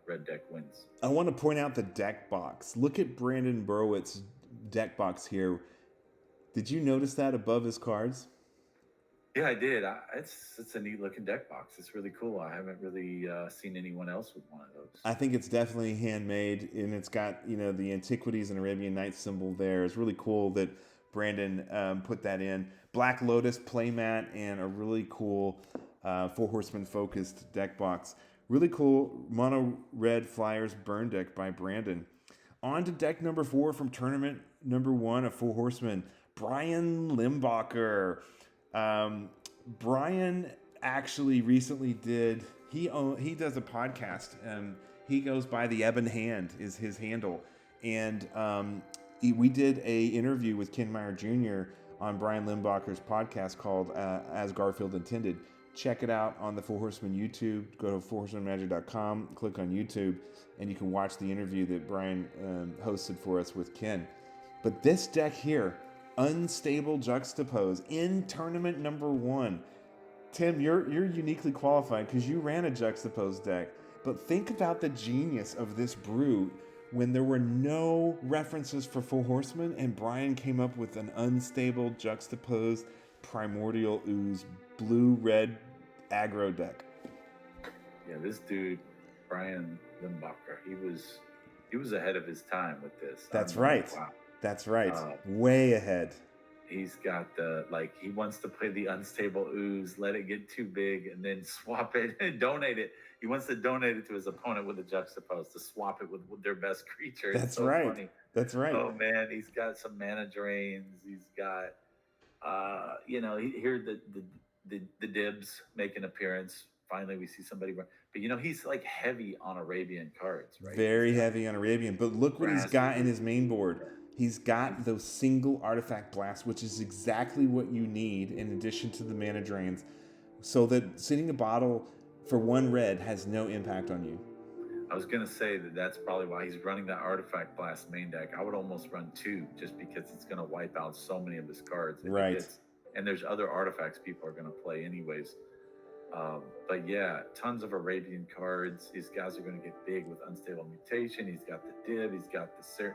red deck wins. I want to point out the deck box. Look at Brandon Burwitt's deck box here. Did you notice that above his cards? Yeah, I did. It's a neat looking deck box. It's really cool. I haven't really seen anyone else with one of those. I think it's definitely handmade, and it's got, the Antiquities and Arabian Nights symbol there. It's really cool that Brandon put that in. Black Lotus playmat and a really cool 4 Horsemen focused deck box. Really cool mono red Flyers burn deck by Brandon. On to deck number 4 from tournament number 1 of 4 Horsemen, Brian Limbacher. Brian actually recently did, he does a podcast. He goes by the Ebon Hand is his handle. And we did a interview with Ken Meyer Jr. on Brian Limbacher's podcast called As Garfield Intended. Check it out on the 4 Horsemen YouTube. Go to 4horsemenmagic.com, click on YouTube, and you can watch the interview that Brian hosted for us with Ken. But this deck here, Unstable Juxtapose, in tournament number 1. Tim, you're uniquely qualified because you ran a Juxtapose deck. But think about the genius of this brew when there were no references for 4 Horsemen, and Brian came up with an Unstable Juxtaposed Primordial Ooze blue-red aggro deck. Yeah, this dude, Brian Limbacher, he was ahead of his time with this. That's right. Wow. That's right. Way ahead. He's got he wants to play the Unstable Ooze, let it get too big, and then swap it and donate it. He wants to donate it to his opponent with a Juxtapose to swap it with their best creature. That's so right. Funny. That's right. Oh man, he's got some mana drains. He's got, here the dibs make an appearance. Finally, we see somebody run. But he's like heavy on Arabian cards, right? Very heavy on Arabian. But look what he's got in his main board. He's got those single artifact blasts, which is exactly what you need in addition to the mana drains, so that sitting a bottle for 1 red has no impact on you. I was going to say that's probably why he's running that artifact blast main deck. I would almost run 2 just because it's going to wipe out so many of his cards. Right. And there's other artifacts people are going to play anyways. But yeah, tons of Arabian cards. These guys are going to get big with Unstable Mutation. He's got the Dib. He's got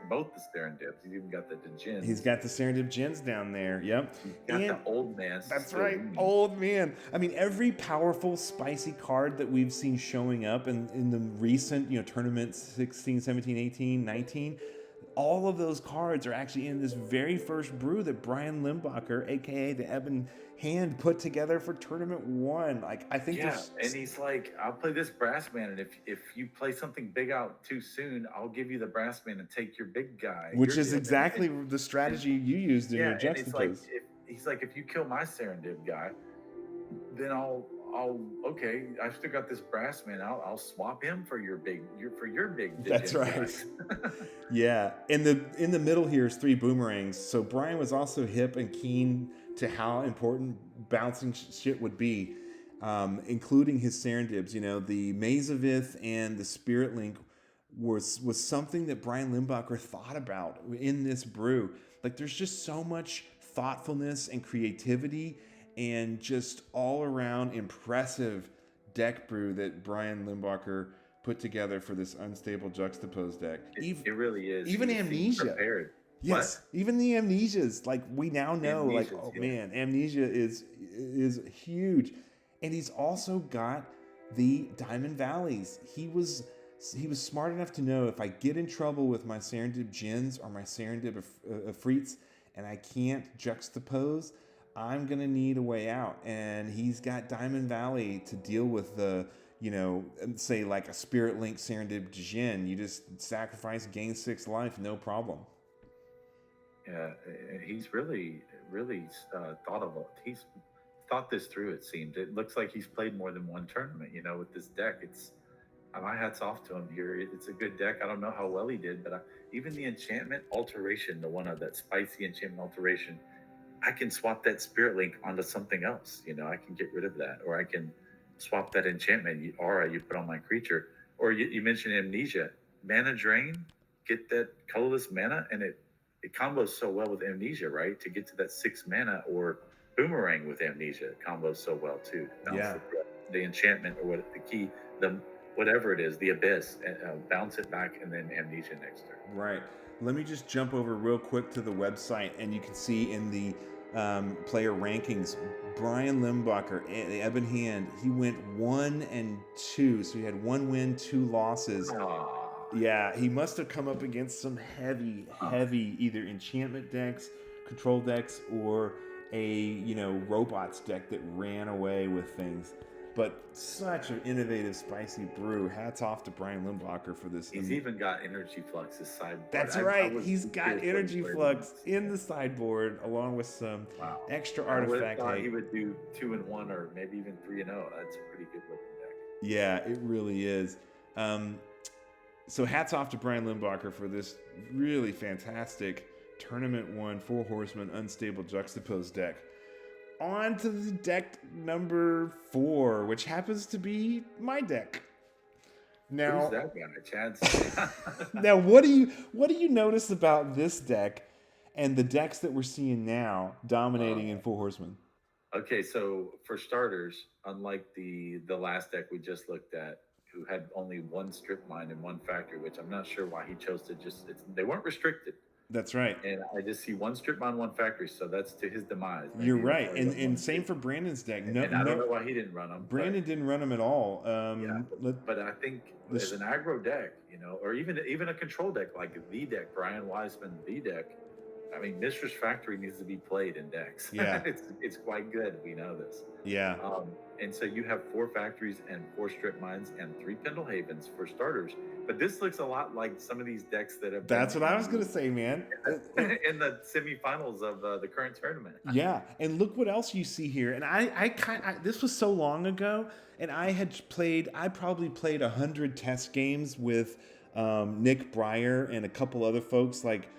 both the Serendibs. He's even got the Djinns. He's got the Serendib Djinns down there. Yep. He's got the Old Man. That's right. Old Man. I mean, every powerful, spicy card that we've seen showing up in the recent, tournaments 16, 17, 18, 19, all of those cards are actually in this very first brew that Brian Limbacher, aka the Ebon Hand, put together for tournament 1. I think. Yeah, and he's like, I'll play this brass man, and if you play something big out too soon, I'll give you the brass man and take your big guy. Which is exactly the strategy you used in your Juxtapose. He's like, if you kill my Serendib guy, then I'll okay. I've still got this brass man. I'll swap him for your big. That's right. Yeah. In the middle here is 3 boomerangs. So Brian was also hip and keen to how important bouncing shit would be, including his Serendibs. The Mazavith and the Spirit Link was something that Brian Limbacher thought about in this brew. There's just so much thoughtfulness and creativity and just all around impressive deck brew that Brian Limbacher put together for this Unstable Juxtapose deck. It really is. Even Amnesia. Prepared. Yes, what? Even the Amnesias. We now know, Amnesias, man, Amnesia is huge. And he's also got the Diamond Valleys. He was smart enough to know, if I get in trouble with my Serendib Djinns or my Serendib Afrits and I can't juxtapose, I'm going to need a way out. And he's got Diamond Valley to deal with the, say like a Spirit Link Serendib Djinn. You just sacrifice, gain 6 life, no problem. Yeah, he's really he's thought this through, it seems. It looks like he's played more than one tournament, with this deck. my hat's off to him here. It's a good deck. I don't know how well he did, but even the enchantment alteration, the one of that spicy enchantment alteration, I can swap that spirit link onto something else. I can get rid of that, or I can swap that enchantment aura you put on my creature. Or you mentioned amnesia, mana drain, get that colorless mana, and it combos so well with amnesia, right? To get to that 6 mana, or boomerang with amnesia combos so well too. Bounce the enchantment, or what the key, the whatever it is, the abyss, bounce it back, and then amnesia next turn. Right. Let me just jump over real quick to the website, and you can see in the player rankings, Brian Limbacher, the Ebon Hand, he went 1-2, so he had 1 win, 2 losses. Aww. Yeah, he must have come up against some heavy either enchantment decks, control decks, or a robots deck that ran away with things. But such an innovative, spicy brew. Hats off to Brian Limbacher for this. He's even got Energy Flux's sideboard. That's right. He's got Energy Flux in the sideboard, along with some extra artifact. I he would do 2-1, or maybe even 3-0. That's a pretty good looking deck. Yeah, it really is. So hats off to Brian Limbacher for this really fantastic Tournament 1 4 Horsemen Unstable Juxtaposed deck. On to the deck number 4, which happens to be my deck. Now, who's that guy? Chad's. Now, what do you notice about this deck and the decks that we're seeing now dominating in 4 Horsemen? Okay, so for starters, unlike the last deck we just looked at, who had only 1 strip mine and 1 factory, which I'm not sure why he chose to they weren't restricted. That's right. And I just see 1 strip mine, 1 factory, so that's to his demise. Maybe you're right, and same for Brandon's deck. And I don't know why he didn't run them. Brandon didn't run them at all. But I think as an aggro deck, or even a control deck like the deck, Brian Wiseman, the deck. I mean, Mistress Factory needs to be played in decks. Yeah, it's quite good. We know this. Yeah. And so you have 4 factories and 4 strip mines and 3 Pendle Havens for starters. But this looks a lot like some of these decks that have. That's what I was gonna say, man. In the semifinals of the current tournament. Yeah, and look what else you see here. And this was so long ago, and I probably played 100 test games with Nick Breyer and a couple other folks like.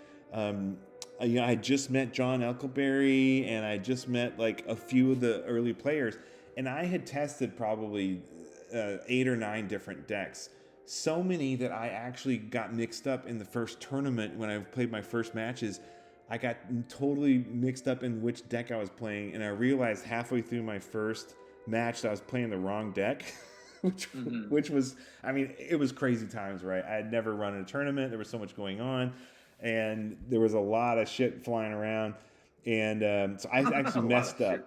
I just met John Elkelberry, and I just met like a few of the early players, and I had tested probably 8 or 9 different decks. So many that I actually got mixed up in the first tournament when I played my first matches. I got totally mixed up in which deck I was playing, and I realized halfway through my first match that I was playing the wrong deck, which was, I mean, it was crazy times, right? I had never run a tournament. There was so much going on. And there was a lot of shit flying around, and so I actually messed up.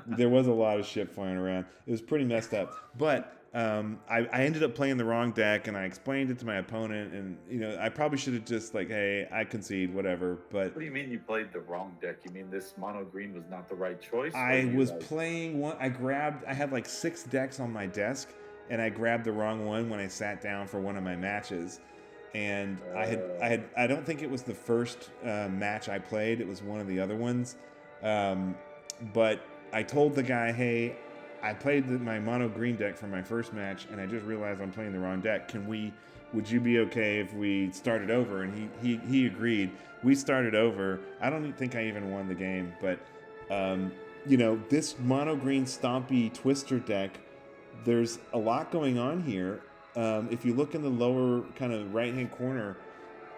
There was a lot of shit flying around. It was pretty messed up, but I ended up playing the wrong deck, and I explained it to my opponent, and I probably should have just like, hey, I concede, whatever. But what do you mean you played the wrong deck? You mean this mono green was not the right choice? I was playing one. I had like 6 decks on my desk, and I grabbed the wrong one when I sat down for one of my matches. And I don't think it was the first match I played. It was one of the other ones. But I told the guy, hey, I played my mono green deck for my first match, and I just realized I'm playing the wrong deck. Would you be okay if we started over? And he agreed. We started over. I don't think I even won the game. But, this mono green stompy twister deck, there's a lot going on here. If you look in the lower kind of right-hand corner,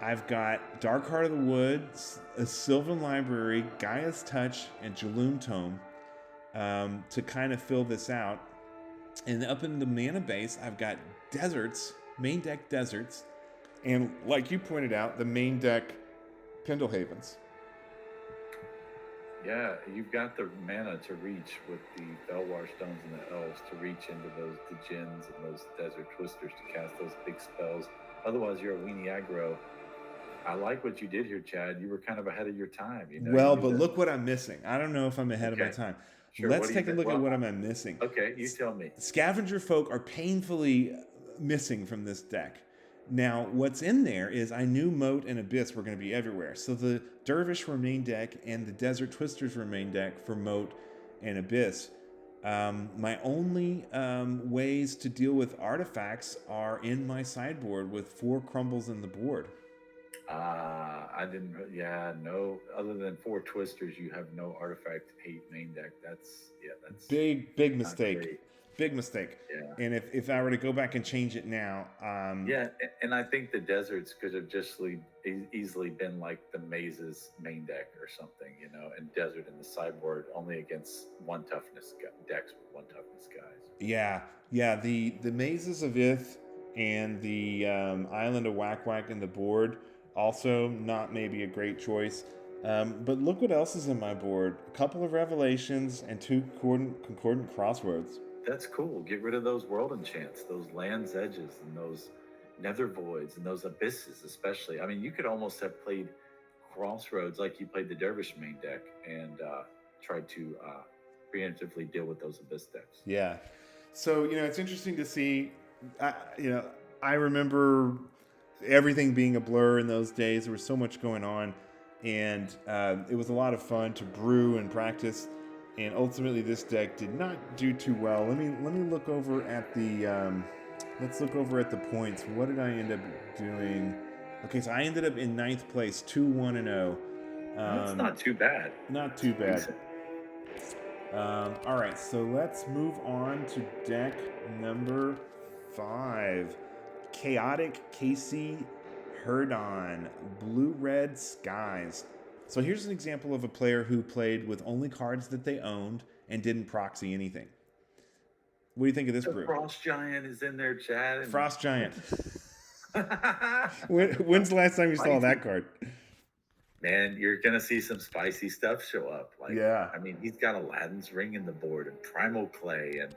I've got Dark Heart of the Woods, a Sylvan Library, Gaia's Touch, and Jaloom Tome to kind of fill this out. And up in the mana base, I've got deserts, main deck deserts, and like you pointed out, the main deck Pendle Havens. Yeah, you've got the mana to reach with the Belwar Stones and the Elves to reach into those Djinns and those Desert Twisters to cast those big spells. Otherwise, you're a weenie aggro. I like what you did here, Chad. You were kind of ahead of your time. Well, but look what I'm missing. I don't know if I'm ahead of my time. Sure. Let's take a look at what I'm missing. Okay, you tell me. Scavenger folk are painfully missing from this deck. Now, what's in there is I knew Moat and Abyss were going to be everywhere. So the Dervish were main deck and the Desert Twisters were main deck for Moat and Abyss. My only ways to deal with artifacts are in my sideboard with 4 crumbles in the board. I didn't. Yeah, no. Other than 4 twisters, you have no artifact 8 main deck. That's Big not mistake. great. Big mistake. Yeah. And if I were to go back and change it now, Yeah, and I think the deserts could have just easily been like the mazes main deck or something, you know, and desert in the sideboard only against one toughness decks with one toughness guys. yeah, the mazes of Ith and the island of Whack Whack in the board also not maybe a great choice. But look what else is in my board: a couple of revelations and 2 concordant crossroads. That's cool. Get rid of those world enchants, those land's edges, and those nether voids, and those abysses, especially. I mean, you could almost have played Crossroads like you played the Dervish main deck and tried to preemptively deal with those abyss decks. Yeah. So, it's interesting to see. I remember everything being a blur in those days. There was so much going on, and it was a lot of fun to brew and practice. And ultimately, this deck did not do too well. Let me look over at the. Let's look over at the points. What did I end up doing? Okay, so I ended up in 9th place, 2-1-0. That's not too bad. Not too bad. All right, so let's move on to deck number 5. Chaotic Casey Herdon, Blue-Red Skies. So here's an example of a player who played with only cards that they owned and didn't proxy anything. What do you think of this brew? Frost Giant is in there, Chad. Frost Giant. When's the last time you saw that card? Man, you're gonna see some spicy stuff show up. Like, yeah, I mean, he's got Aladdin's Ring in the board and Primal Clay and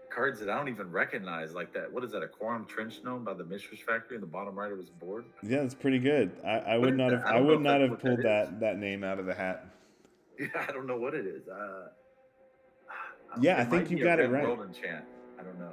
cards that I don't even recognize, like that. What is that? A Quorum Trench Gnome by the Mistress Factory in the bottom right of his board. Yeah, that's pretty good. I would not have. I would not have pulled that name out of the hat. Yeah, I don't know what it is. Yeah, I think you got it right. World Enchant. I don't know.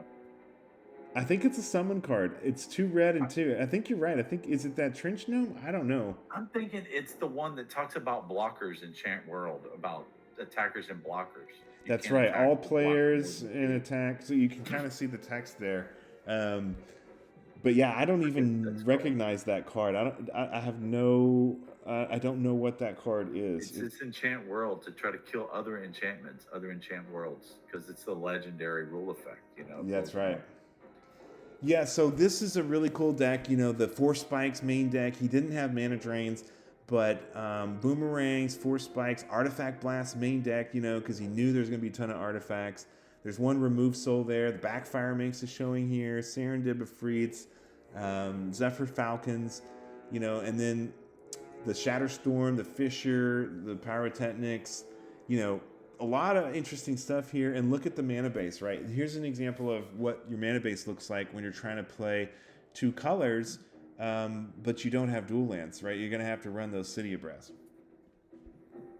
I think it's a summon card. It's 2 red and 2. I think you're right. I think, is it that Trench Gnome? I don't know. I'm thinking it's the one that talks about blockers in Chant World, about attackers and blockers. That's right. All players in attack. So you can kind of see the text there. But yeah, I don't even recognize that card. I have no. I don't know what that card is. It's Enchant World to try to kill other enchantments, other enchant worlds, because it's the legendary rule effect. You know. That's right. Yeah, so this is a really cool deck. The 4 spikes main deck. He didn't have mana drains, but boomerangs, 4 spikes, artifact blast main deck, because he knew there's going to be a ton of artifacts. There's 1 remove soul there. The backfire makes a showing here. Serendib of Freeds, Zephyr Falcons, and then the Shatterstorm, the Fissure, the Pyrotechnics, a lot of interesting stuff here. And look at the mana base, right? Here's an example of what your mana base looks like when you're trying to play 2 colors, but you don't have dual lands, right? You're going to have to run those City of Brass.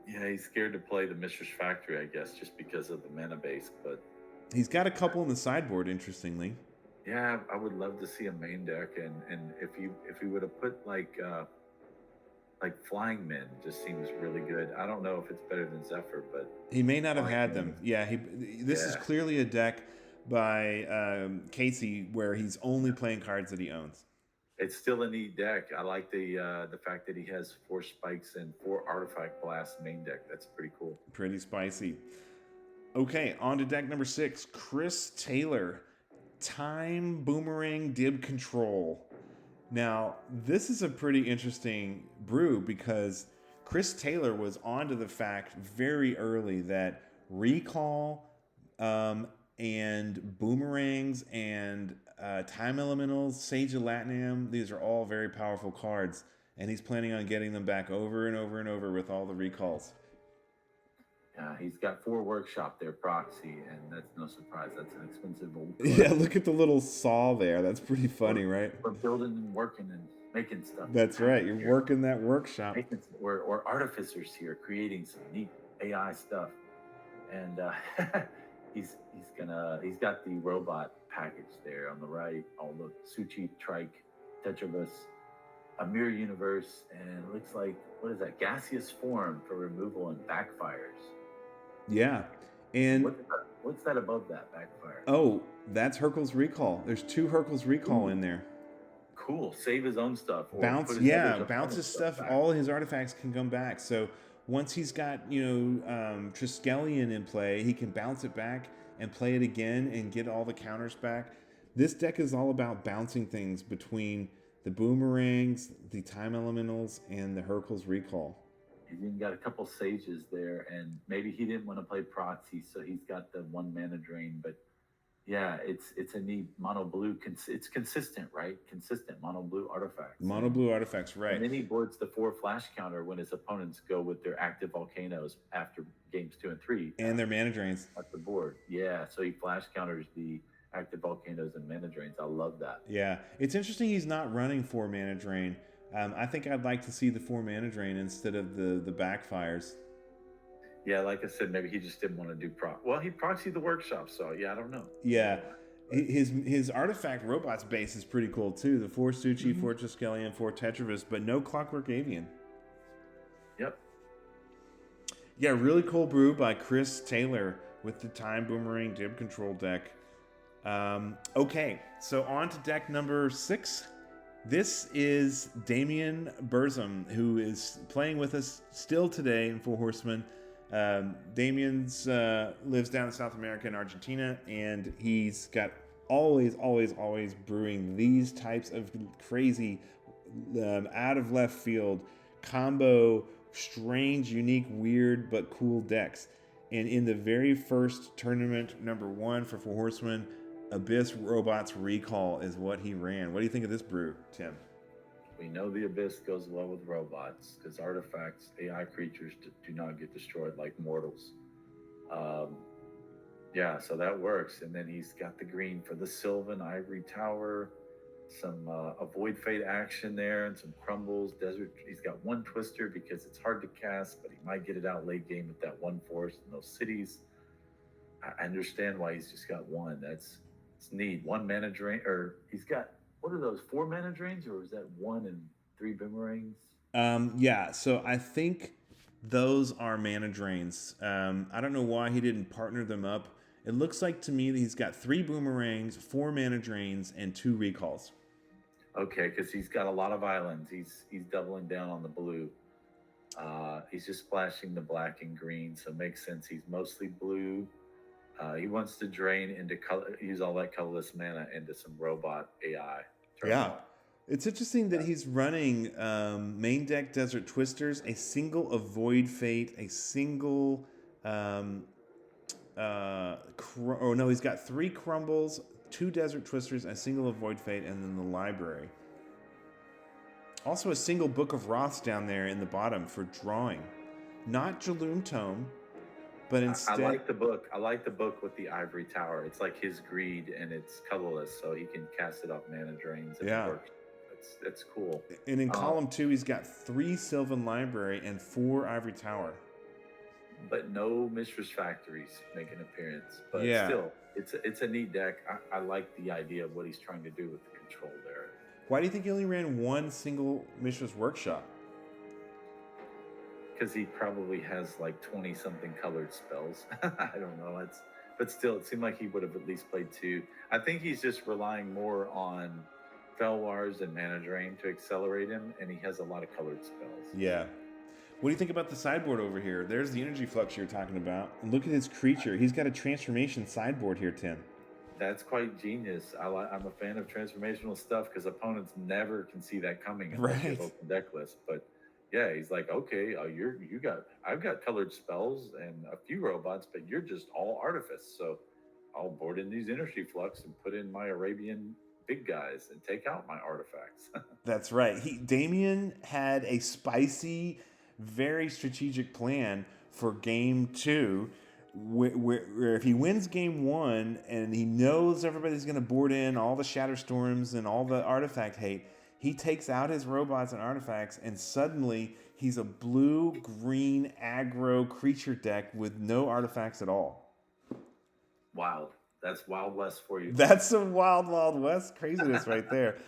Yeah, he's scared to play the Mistress Factory, I guess, just because of the mana base. But he's got a couple in the sideboard, interestingly. Yeah, I would love to see a main deck, and if he would have put like Flying Men, just seems really good. I don't know if it's better than Zephyr, but he may not have had them. Yeah, this is clearly a deck by Casey where he's only playing cards that he owns. It's still a neat deck. I like the fact that he has 4 spikes and 4 artifact blast main deck. That's pretty cool. Pretty spicy. Okay, on to deck number 6. Chris Taylor, Time Boomerang Dib Control. Now, this is a pretty interesting brew because Chris Taylor was onto the fact very early that recall and boomerangs and time elementals, Sage of Latinam, these are all very powerful cards, and he's planning on getting them back over and over and over with all the recalls. He's got 4 workshop there, Proxy, and that's no surprise. That's an expensive old card. Yeah, look at the little saw there. That's pretty funny, right? We're building and working and making stuff. That's right. You're working that workshop. Or artificers here, creating some neat AI stuff. And he's got the robot package there on the right. All the Suchi, Trike, Tetrabus, a mirror universe, and it looks like, what is that? Gaseous form for removal and backfires. Yeah, and What's that above that backfire? Oh, that's Hercule's Recall. There's 2 Hercule's Recall in there. Cool. Save his own stuff or Bounce, put his yeah, bounces stuff. back. All his artifacts can come back. So once he's got Triskelion in play, he can bounce it back and play it again and get all the counters back. This deck is all about bouncing things between the boomerangs, the time elementals, and the Hercule's Recall. He's even got a couple sages there, and maybe he didn't want to play Proxies, so he's got the 1 mana drain. But yeah, it's a neat mono blue. It's consistent, right? Consistent mono blue artifacts. Mono blue artifacts, right? And then he boards the 4 flash counter when his opponents go with their active volcanoes after games 2 and 3. And their mana drains at the board. Yeah, so he flash counters the active volcanoes and mana drains. I love that. Yeah, it's interesting he's not running 4 mana drain. I think I'd like to see the 4 mana drain instead of the backfires. Yeah, like I said, maybe he just didn't want to do Well, he proxied the workshop, so yeah, I don't know. Yeah, his artifact robots base is pretty cool too. The 4 Suchi, 4 Triskelion, 4 Tetravis, but no Clockwork Avian. Yep. Yeah, really cool brew by Chris Taylor with the Time Boomerang Dib Control deck. Okay, so on to deck number 6. This is Damian Burzum, who is playing with us still today in 4 Horsemen. Damian's lives down in South America in Argentina, and he's got always brewing these types of crazy, out of left field combo, strange, unique, weird, but cool decks. And in the very first tournament, number 1 for 4 Horsemen, Abyss Robots Recall is what he ran. What do you think of this brew, Tim? We know the Abyss goes well with robots because artifacts, AI creatures do not get destroyed like mortals. Yeah, so that works. And then he's got the green for the Sylvan Ivory Tower, some Avoid Fate action there, and some crumbles. Desert. He's got 1 Twister because it's hard to cast, but he might get it out late game with that 1 Forest in those cities. I understand why he's just got 1. It's neat. 1 mana drain, or he's got, what are those, 4 mana drains, or is that 1 and 3 boomerangs? Yeah, so I think those are mana drains. I don't know why he didn't partner them up. It looks like to me that he's got 3 boomerangs, 4 mana drains, and 2 recalls. Okay, because he's got a lot of islands. He's doubling down on the blue. He's just splashing the black and green, so it makes sense. He's mostly blue. He wants to drain into use all that colorless mana into some robot AI. Yeah. It's interesting that he's running main deck Desert Twisters, a single Avoid Fate, a single... he's got 3 Crumbles, 2 Desert Twisters, a single Avoid Fate, and then the library. Also a single Book of Wraths down there in the bottom for drawing. Not Jaloom Tome, but instead... I like the book. I like the book with the Ivory Tower. It's like his greed, and it's colorless, so he can cast it off mana drains. And it works. That's cool. And in column 2, he's got 3 Sylvan Library and 4 Ivory Tower. But no Mistress Factories make an appearance. But still, it's a neat deck. I like the idea of what he's trying to do with the control there. Why do you think he only ran 1 single Mistress Workshop? Because he probably has like 20-something colored spells. I don't know. But still, it seemed like he would have at least played 2. I think he's just relying more on Felwars and Mana Drain to accelerate him, and he has a lot of colored spells. Yeah. What do you think about the sideboard over here? There's the energy flux you're talking about. And look at his creature. He's got a transformation sideboard here, Tim. That's quite genius. I'm a fan of transformational stuff because opponents never can see that coming unless you have open deck list. But yeah, he's like, okay, I've got colored spells and a few robots, but you're just all artifice. So I'll board in these energy flux and put in my Arabian big guys and take out my artifacts. That's right. Damian had a spicy, very strategic plan for game 2, where if he wins game 1 and he knows everybody's going to board in all the Shatterstorms and all the artifact hate, he takes out his robots and artifacts, and suddenly he's a blue-green aggro creature deck with no artifacts at all. Wild. That's Wild West for you. That's some Wild West craziness right there.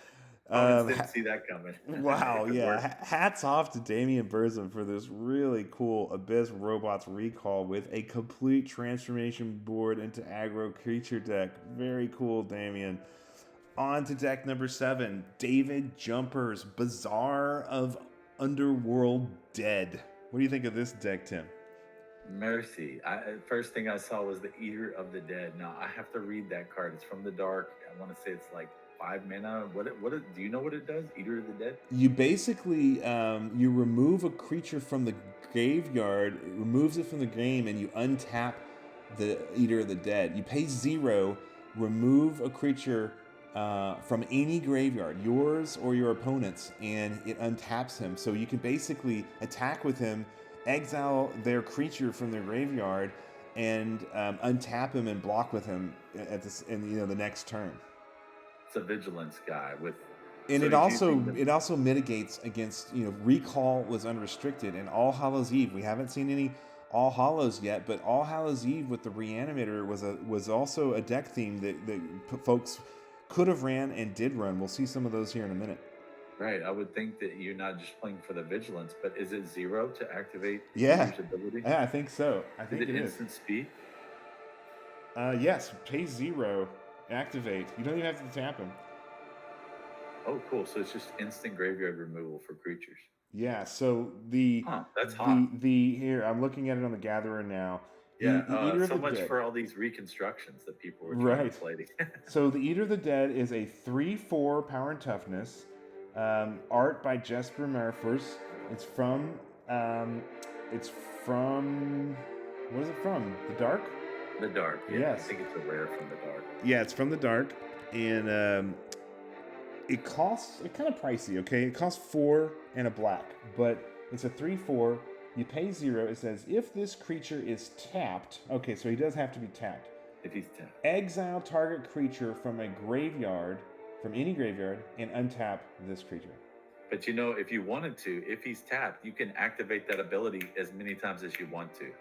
Didn't see that coming. Wow, If it yeah. worked. Hats off to Damian Burzum for this really cool Abyss Robots recall with a complete transformation board into aggro creature deck. Very cool, Damian. On to deck number 7, David Jumper's Bazaar of Underworld Dead. What do you think of this deck, Tim? Mercy. First thing I saw was the Eater of the Dead. Now I have to read that card. It's from the dark. I want to say it's like 5 mana. Do you know what it does? Eater of the Dead? You basically you remove a creature from the graveyard, it removes it from the game, and you untap the Eater of the Dead. You pay 0, remove a creature from any graveyard, yours or your opponent's, and it untaps him. So you can basically attack with him, exile their creature from their graveyard, and untap him and block with him in the next turn. It's a vigilance guy with. And it also mitigates against, Recall was unrestricted, and All Hallows Eve. We haven't seen any All Hallows yet, but All Hallows Eve with the Reanimator was also a deck theme that folks could have ran and did run. We'll see some of those here in a minute. Right, I would think that you're not just playing for the vigilance, but is it 0 to activate Yeah. ability? Yeah, I think so. I think it is. Instant speed? Yes, pay 0, activate. You don't even have to tap him. Oh, cool. So it's just instant graveyard removal for creatures. Yeah, so that's hot. Here, I'm looking at it on the Gatherer now. Yeah, so much for all these reconstructions that people were trying to play. So the Eater of the Dead is a 3/4 power and toughness. Art by Jesper Merfors. It's from what is it from? The Dark? The Dark, yeah. Yes. I think it's a rare from the Dark. Yeah, it's from the Dark, and it kind of pricey, okay? It costs 4 and a black, but it's a 3/4. You pay 0. It says, if this creature is tapped, okay, so he does have to be tapped. If he's tapped. Exile target creature from a graveyard, from any graveyard, and untap this creature. But if you wanted to, if he's tapped, you can activate that ability as many times as you want to.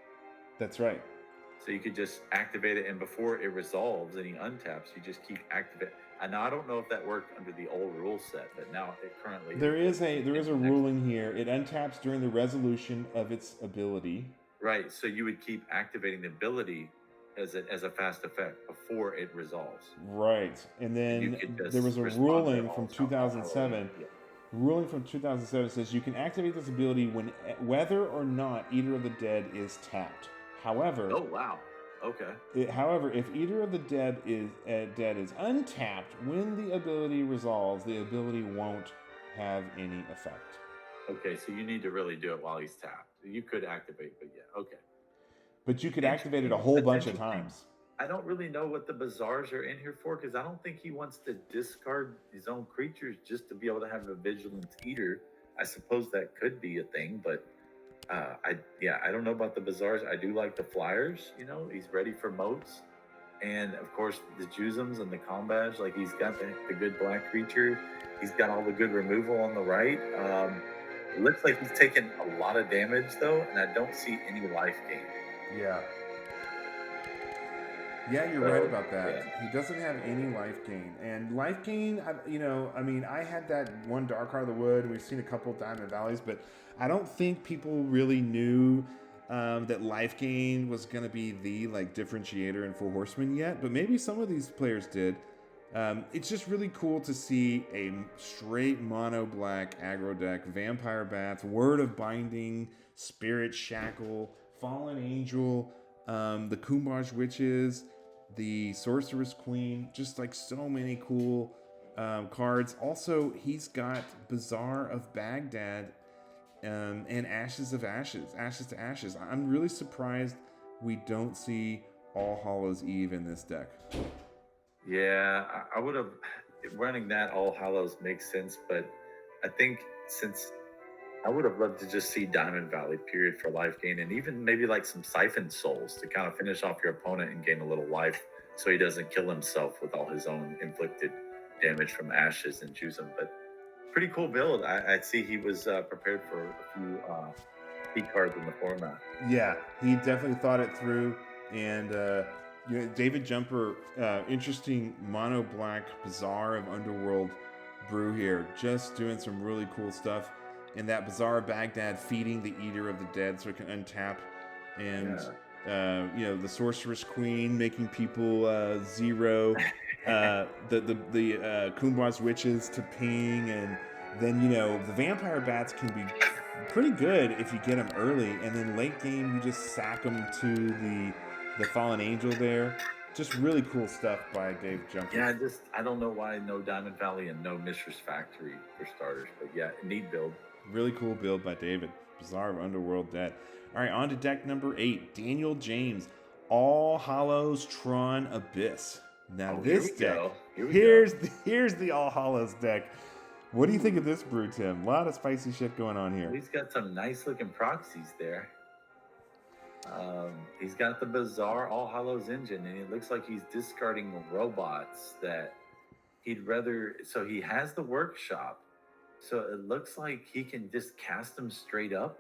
That's right. So you could just activate it, and before it resolves and he untaps, you just keep activating. And now I don't know if that worked under the old rule set, but now it currently there is a ruling here. It untaps during the resolution of its ability. Right. So you would keep activating the ability as a fast effect before it resolves. Right. And then there was a ruling from 2007. Yeah. Ruling from 2007 says you can activate this ability whether or not Eater of the Dead is tapped. However, oh wow, okay. However, if Eater of the Dead is untapped when the ability resolves, the ability won't have any effect. Okay, so you need to really do it while he's tapped. You could activate, but yeah, okay. But you could activate it a whole bunch of times. I don't really know what the bazaars are in here for, because I don't think he wants to discard his own creatures just to be able to have a Vigilance Eater. I suppose that could be a thing, but I don't know about the bazaars. I do like the flyers. He's ready for moats, and of course the Jusums and the Combadge. Like, he's got the good black creature. He's got all the good removal on the right. It looks like he's taken a lot of damage though, and I don't see any life gain. Yeah, you're right about that. Yeah. He doesn't have any life gain. And life gain, I had that one Dark Heart of the Wood, and we've seen a couple of Diamond Valleys, but I don't think people really knew that life gain was going to be the differentiator in Full Horsemen yet, but maybe some of these players did. It's just really cool to see a straight mono black aggro deck, Vampire Bats, Word of Binding, Spirit Shackle, Fallen Angel, the Kumbaj Witches, the Sorceress Queen, just so many cool cards. Also, he's got Bazaar of Baghdad and Ashes to Ashes. I'm really surprised we don't see All Hallows Eve in this deck. Yeah, I would have, running that All Hallows makes sense, but I think since I would have loved to just see Diamond Valley period for life gain, and even maybe some Siphon Souls to kind of finish off your opponent and gain a little life so he doesn't kill himself with all his own inflicted damage from Ashes and Jusum. But pretty cool build. I see he was prepared for a few key cards in the format. Yeah, he definitely thought it through. And David Jumper, interesting mono black Bazaar of Underworld brew here. Just doing some really cool stuff. And that Bazaar of Baghdad feeding the Eater of the Dead so it can untap. And, the Sorceress Queen making people zero. The Kumbar's Witches to ping. And then, the Vampire Bats can be pretty good if you get them early. And then late game, you just sack them to the Fallen Angel there. Just really cool stuff by Dave Jumper. Yeah, I don't know why no Diamond Valley and no Mistress Factory for starters, but yeah, neat build. Really cool build by David. Bazaar of Underworld Dead. All right, on to deck number 8. Daniel James, All Hallows Tron Abyss. Now this deck, here's the All Hallows deck. What do you think of this brew, Tim? A lot of spicy shit going on here. He's got some nice looking proxies there. He's got the Bazaar All Hallows engine, and it looks like he's discarding robots that he'd rather. So he has the workshop, so it looks like he can just cast them straight up,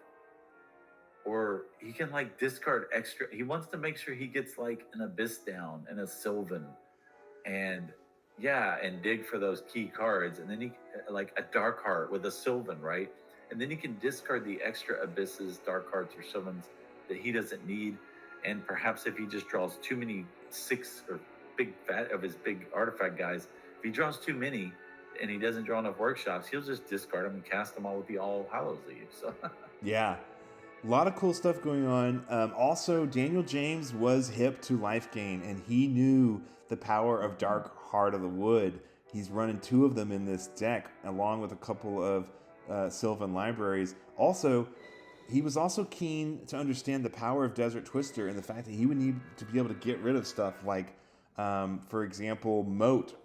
or he can like discard extra. He wants to make sure he gets like an Abyss down and a Sylvan, and dig for those key cards, and then he like a Dark Heart with a Sylvan, right? And then he can discard the extra Abysses, Dark Hearts, or Sylvans that he doesn't need. And perhaps if he just draws too many 6 or big fat of his big artifact guys, if he draws too many and he doesn't draw enough workshops, he'll just discard them and cast them all with the All Hallows Eve. So yeah, a lot of cool stuff going on. Also, Daniel James was hip to life gain, and he knew the power of Dark Heart of the Wood. He's running 2 of them in this deck, along with a couple of Sylvan libraries. Also, he was also keen to understand the power of Desert Twister and the fact that he would need to be able to get rid of stuff like, for example, Moat.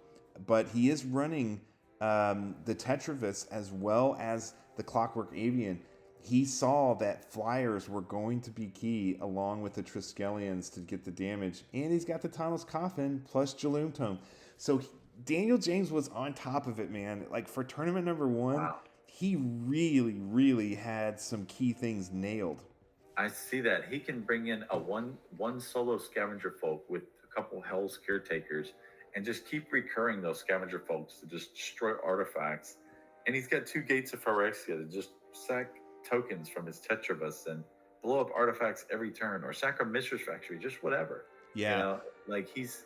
But he is running the Tetravis as well as the Clockwork Avian. He saw that flyers were going to be key along with the Triskelions to get the damage. And he's got the Tunnel's Coffin plus Jaloom Tome. So Daniel James was on top of it, man. Like for tournament number 1, wow. He really, really had some key things nailed. I see that. He can bring in a one solo Scavenger Folk with a couple Hell's Caretakers and just keep recurring those Scavenger Folks to just destroy artifacts. And he's got 2 Gates of Phyrexia to just sack tokens from his Tetrabus and blow up artifacts every turn, or sack a Mistress Factory, just whatever. Yeah. Like he's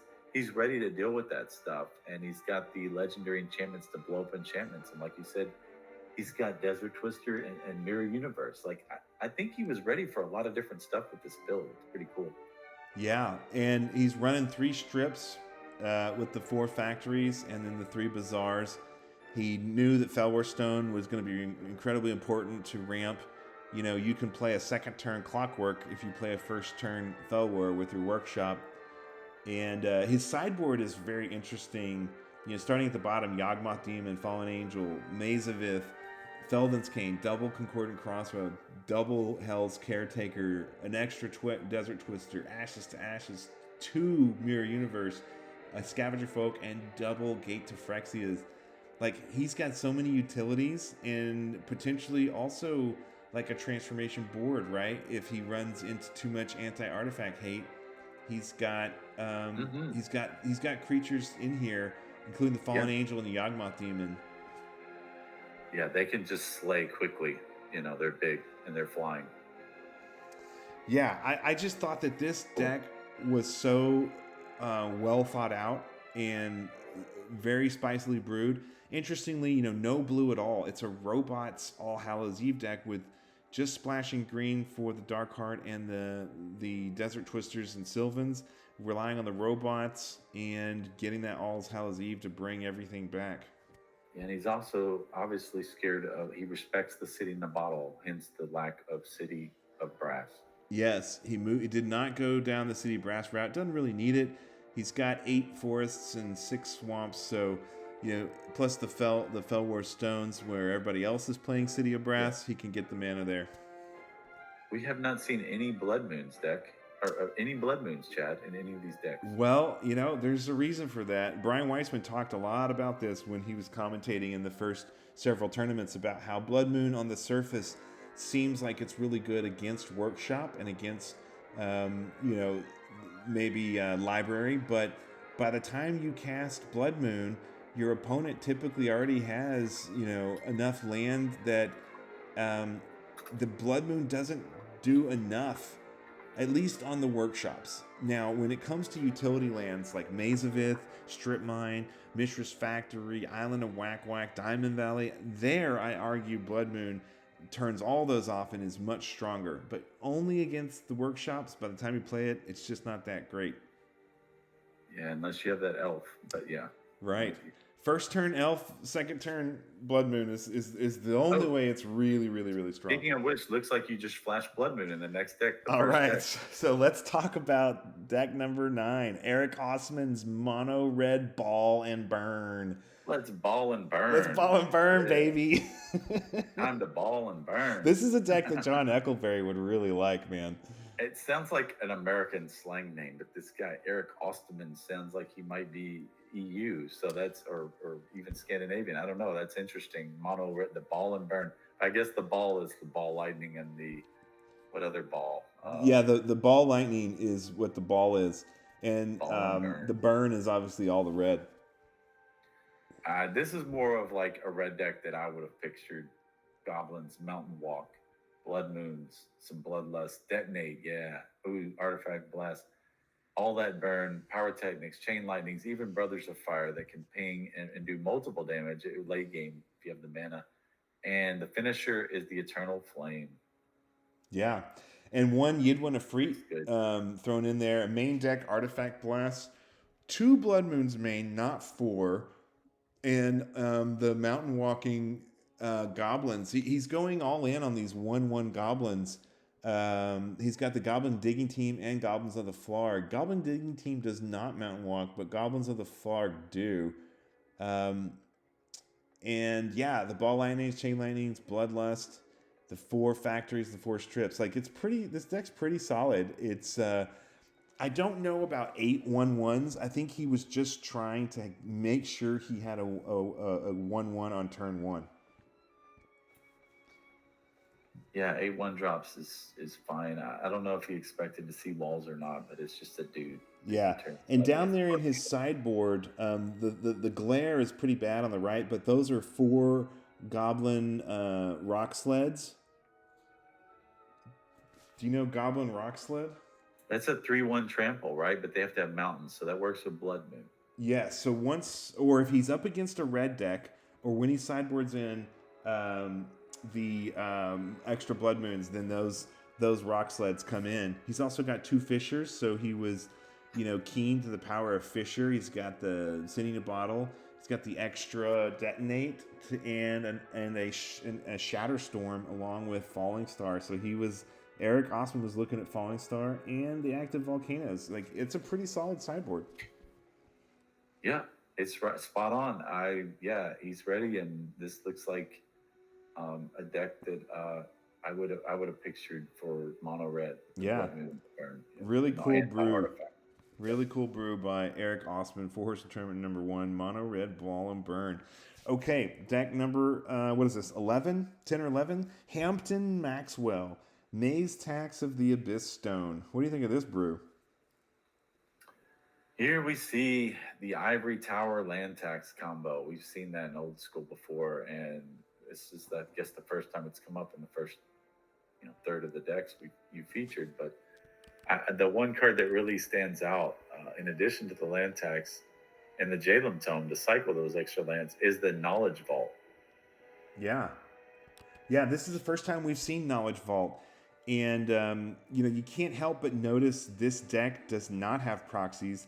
ready to deal with that stuff. And he's got the legendary enchantments to blow up enchantments. And like you said, he's got Desert Twister and Mirror Universe. Like, I think he was ready for a lot of different stuff with this build. It's pretty cool. Yeah, and he's running 3 strips with the 4 factories and then the 3 bazaars. He knew that Felwar Stone was going to be incredibly important to ramp. You can play a second turn Clockwork if you play a first turn Felwar with your workshop. And his sideboard is very interesting. Starting at the bottom, Yawgmoth Demon, Fallen Angel, Maze of Ith, Felden's Cane, double Concordant Crossroad, double Hell's Caretaker, an extra Desert Twister, Ashes to Ashes, 2 Mirror Universe, a Scavenger Folk, and double Gate to Phyrexias. Like, he's got so many utilities, and potentially also like a transformation board, right? If he runs into too much anti-artifact hate, he's got he's got creatures in here, including the Fallen Angel and the Yawgmoth Demon. Yeah, they can just slay quickly. They're big and they're flying. Yeah, I just thought that this deck was so well thought out and very spicily brewed. Interestingly, no blue at all. It's a robots All Hallows Eve deck with just splashing green for the Dark Heart and the Desert Twisters and Sylvans, relying on the robots and getting that All Hallows Eve to bring everything back. And he's also obviously scared of, he respects the City in the Bottle, hence the lack of City of Brass. Yes, he did not go down the City Brass route. Doesn't really need it. He's got 8 forests and 6 swamps, so plus the Felwar Stones, where everybody else is playing City of Brass, he can get the mana there. We have not seen any Blood Moons deck, or any Blood Moons, Chad, in any of these decks. Well, there's a reason for that. Brian Weissman talked a lot about this when he was commentating in the first several tournaments about how Blood Moon on the surface seems like it's really good against Workshop and against, maybe Library, but by the time you cast Blood Moon, your opponent typically already has, enough land that the Blood Moon doesn't do enough, at least on the workshops. Now, when it comes to utility lands like Maze of Ith, Strip Mine, Mishra's Factory, Island of Whack Whack, Diamond Valley, there I argue Blood Moon turns all those off and is much stronger. But only against the workshops. By the time you play it, it's just not that great. Yeah, unless you have that elf. But yeah. Right. First turn elf, second turn Blood Moon is the only way it's really, really, really strong. Speaking of which, looks like you just flashed Blood Moon in the next deck. All right, deck. So let's talk about deck number 9. Eric Osman's Mono Red Ball and Burn. Let's ball and burn. Let's ball and burn, baby. Time to ball and burn. This is a deck that John Eccleberry would really like, man. It sounds like an American slang name, but this guy, Eric Osterman, sounds like he might be EU, so that's or even Scandinavian. I don't know. That's interesting. Mono red, the ball and burn. I guess the ball is the ball lightning, and the what other ball? Yeah, the ball lightning is what the ball is, and the burn is obviously all the red. This is more of like a red deck that I would have pictured: goblins, mountain walk, blood moons, some bloodlust, detonate, yeah, ooh, artifact blast. All that burn, pyrotechnics, chain lightnings, even Brothers of Fire that can ping and do multiple damage late game if you have the mana. And the finisher is the Eternal Flame. Yeah. And one Yidwin Afreet thrown in there. A main deck Artifact Blast. 2 Blood Moons main, not 4. And the Mountain Walking Goblins. He's going all in on these 1/1 Goblins. He's got the Goblin Digging Team and Goblins of the Flarg. Goblin Digging Team does not Mountain Walk, but Goblins of the Flarg do. And yeah, the Ball Lightnings, Chain Lightnings, Bloodlust, the 4 Factories, the 4 Strips. Like, this deck's pretty solid. It's, I don't know about 8 1/1s. I think he was just trying to make sure he had a 1/1 on turn 1. Yeah, 8/1 drops is fine. I don't know if he expected to see walls or not, but it's just a dude. Yeah, and down there in his sideboard, the glare is pretty bad on the right, but those are 4 Goblin Rock Sleds. Do you know Goblin Rock Sled? That's a 3/1 trample, right? But they have to have mountains, so that works with Blood Moon. Yeah, so or if he's up against a red deck, or when he sideboards in the extra Blood Moons, then those Rock Sleds come in. He's also got 2 Fissures, so he was, keen to the power of Fissure. He's got the Sending a Bottle. He's got the extra Detonate and a Shatterstorm along with Falling Star. So Eric Osman was looking at Falling Star and the active Volcanoes. Like, it's a pretty solid sideboard. Yeah, it's right, spot on. He's ready, and this looks like a deck that I would have pictured for mono red. Yeah, really cool brew. Artifact. Really cool brew by Eric Osman, 4-horse tournament number 1, mono red ball and burn. Okay, deck number what is this? 11, 10 or 11? Hampton Maxwell, Maze Tax of the Abyss Stone. What do you think of this brew? Here we see the Ivory Tower land tax combo. We've seen that in Old School before, and this is, I guess, the first time it's come up in the first, third of the decks you featured. But the one card that really stands out, in addition to the land tax and the Jalem Tome to cycle those extra lands, is the Knowledge Vault. Yeah, this is the first time we've seen Knowledge Vault, and you can't help but notice this deck does not have proxies.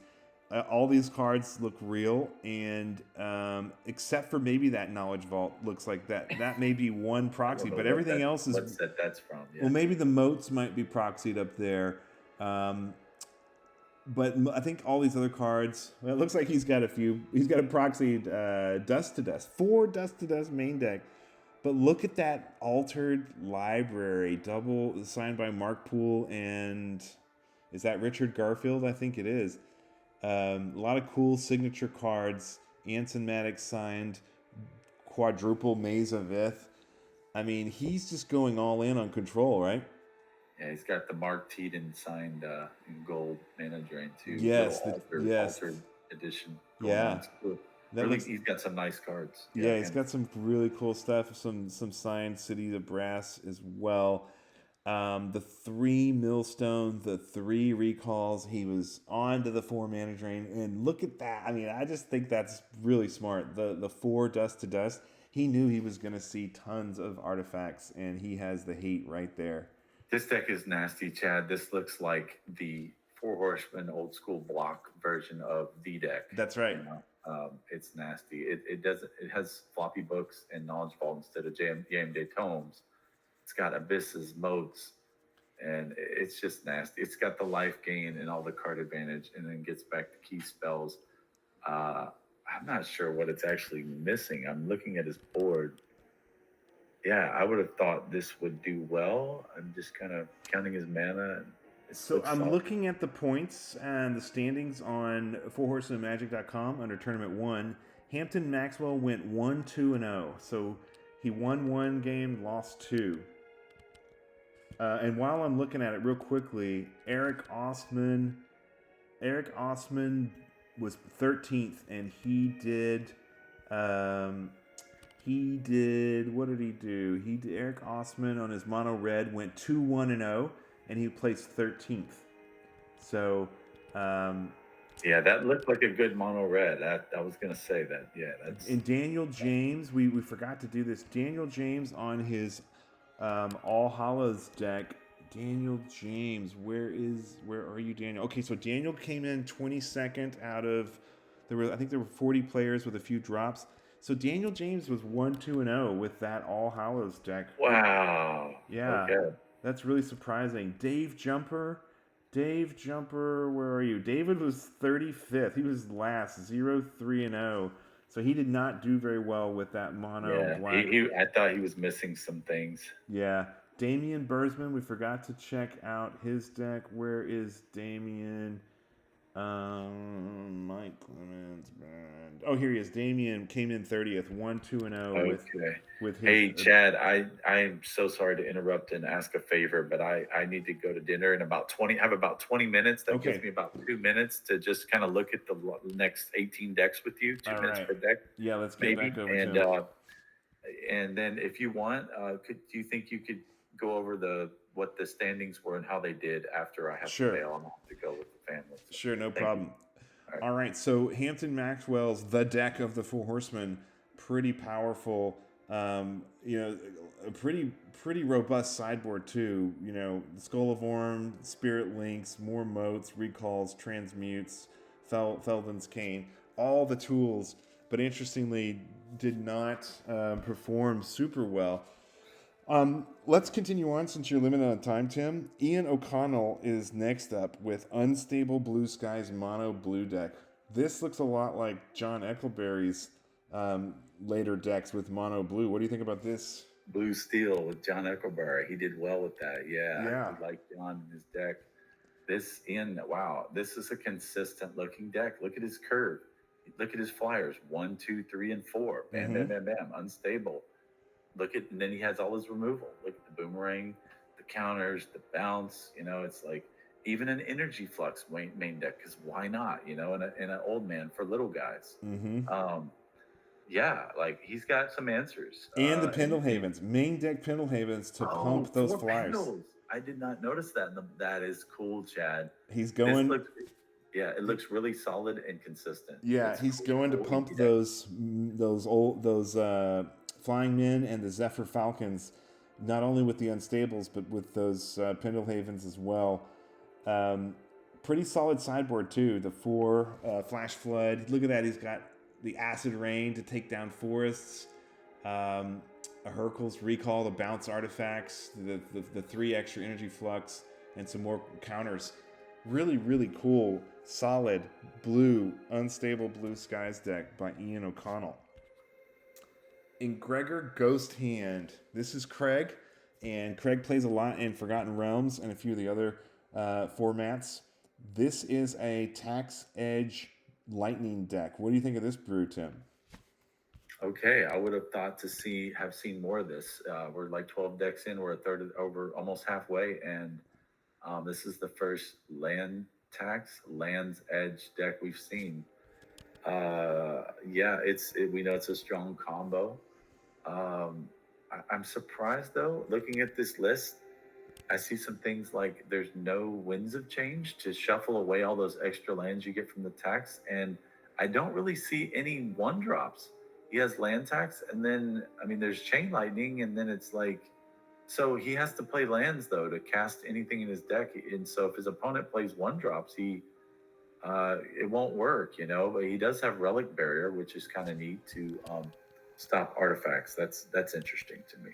All these cards look real, and except for maybe that Knowledge Vault looks like that may be one proxy, but everything else is. What's that's from? Yeah. Well, maybe the moats might be proxied up there, but I think all these other cards. Well, it looks like he's got a few. He's got a proxied Dust to Dust, 4 Dust to Dust main deck. But look at that altered library, double signed by Mark Poole, and is that Richard Garfield? I think it is. A lot of cool signature cards. Anson Maddox signed, quadruple Maze of Ith. I mean, he's just going all in on control, right? Yeah, he's got the Mark Teeden signed in gold mana drain too. Yes, altered edition. Yeah. That Really, looks. he's got some nice cards. Yeah, Yeah, he's got some really cool stuff. Some signed Cities of Brass as well. The 3 millstones, the 3 recalls. He was on to the 4 mana drain, and look at that. I mean, I just think that's really smart. The 4 dust to dust. He knew he was going to see tons of artifacts, and he has the hate right there. This deck is nasty, Chad. This looks like the Four Horsemen old school block version of the deck. That's right. You know? It's nasty. It doesn't. It has floppy books and knowledge vault instead of JMJ tomes. It's got abysses, moats, and it's just nasty. It's got the life gain and all the card advantage, and then gets back to key spells. I'm not sure what it's actually missing. I'm looking at his board. Yeah, I would have thought this would do well. I'm just kind of counting his mana. So I'm looking at the points and the standings on 4horsemenmagic.com under Tournament 1. Hampton Maxwell went 1-2-0. So he won 1 game, lost 2. And while I'm looking at it real quickly, Eric Osman was 13th, and he did what did he do? Eric Osman on his mono red went 2-1-0, and he placed 13th. So yeah, that looked like a good mono red. I was gonna say that. Yeah, that's. And Daniel James, we forgot to do this. Daniel James on his All Hallows deck. Daniel James, where are you, Daniel? Okay, so Daniel came in 22nd out of I think there were 40 players with a few drops. So Daniel James was 1-2-0 with that All Hallows deck. Wow. Yeah. Okay. That's really surprising. Dave Jumper, where are you? David was 35th. He was last, 0-3-0. So he did not do very well with that mono black. I thought he was missing some things. Yeah. Damian Bursman, we forgot to check out his deck. Where is Damian? Mike Clemens. Oh, here he is. Damian came in 30th, 1-2-0 with his. Hey, Chad, I am so sorry to interrupt and ask a favor, but I need to go to dinner in about 20 minutes. That gives me about 2 minutes to just kind of look at the next 18 decks with you. 2 minutes per deck. Yeah, let's get back over and, to him. And then if you want, do you think you could go over what the standings were and how they did after I have to bail? I'm going to have to go with the family. So sure, no problem. All right, so Hampton Maxwell's The Deck of the Four Horsemen, pretty powerful. A pretty robust sideboard too. Skull of Orm, Spirit Links, more moats, recalls, transmutes, Felden's Cane, all the tools, but interestingly did not perform super well. Let's continue on since you're limited on time, Tim. Ian O'Connell is next up with Unstable Blue Skies Mono Blue deck. This looks a lot like John Eckleberry's later decks with Mono Blue. What do you think about this? Blue Steel with John Eckleberry. He did well with that. Yeah. I like John and his deck. This is a consistent looking deck. Look at his curve. Look at his flyers. 1, 2, 3, and 4. Bam, bam, bam, bam. Unstable. And then he has all his removal. Look at the boomerang, the counters, the bounce. It's like even an energy flux main deck, because why not? In an old man for little guys. He's got some answers. And the Pendlehavens, main deck Pendlehavens to pump those flyers. Pendles. I did not notice that. That is cool, Chad. He's going. It looks really solid and consistent. Yeah, he's going to pump those Flying Men and the Zephyr Falcons, not only with the Unstables, but with those Pendlehavens as well. Pretty solid sideboard, too. The 4 Flash Flood. Look at that. He's got the Acid Rain to take down forests. A Hercules Recall, the bounce artifacts, the 3 extra energy flux, and some more counters. Really, really cool, solid, blue, Unstable Blue Skies deck by Ian O'Connell. In Gregor Ghost Hand, this is Craig, and Craig plays a lot in Forgotten Realms and a few of the other formats. This is a Tax Edge Lightning deck. What do you think of this brew, Tim? Okay, I would have thought to have seen more of this. We're like 12 decks in. We're a third over, almost halfway, and this is the first Land's Edge deck we've seen. Yeah, we know it's a strong combo. I'm surprised though, looking at this list, I see some things like there's no winds of change to shuffle away all those extra lands you get from the tax, and I don't really see any one drops. He has land tax, and then I mean there's chain lightning, and then it's like, so he has to play lands though to cast anything in his deck, and so if his opponent plays one drops, it won't work, you know. But he does have relic barrier, which is kind of neat to stop artifacts. That's interesting to me.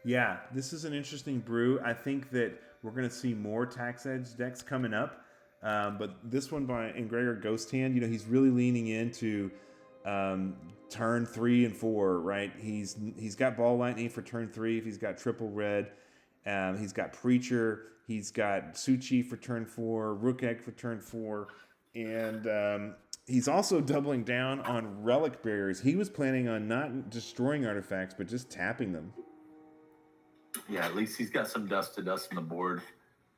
Yeah, this is an interesting brew. I think that we're going to see more tax edge decks coming up. But this one by Engregor Ghost Hand, you know, he's really leaning into turn 3 and 4, right? He's got Ball Lightning for turn 3 if he's got triple red. He's got Preacher. He's got Suchi for turn 4, Rook Egg for turn 4. And he's also doubling down on relic barriers. He was planning on not destroying artifacts, but just tapping them. Yeah, at least he's got some dust to dust on the board,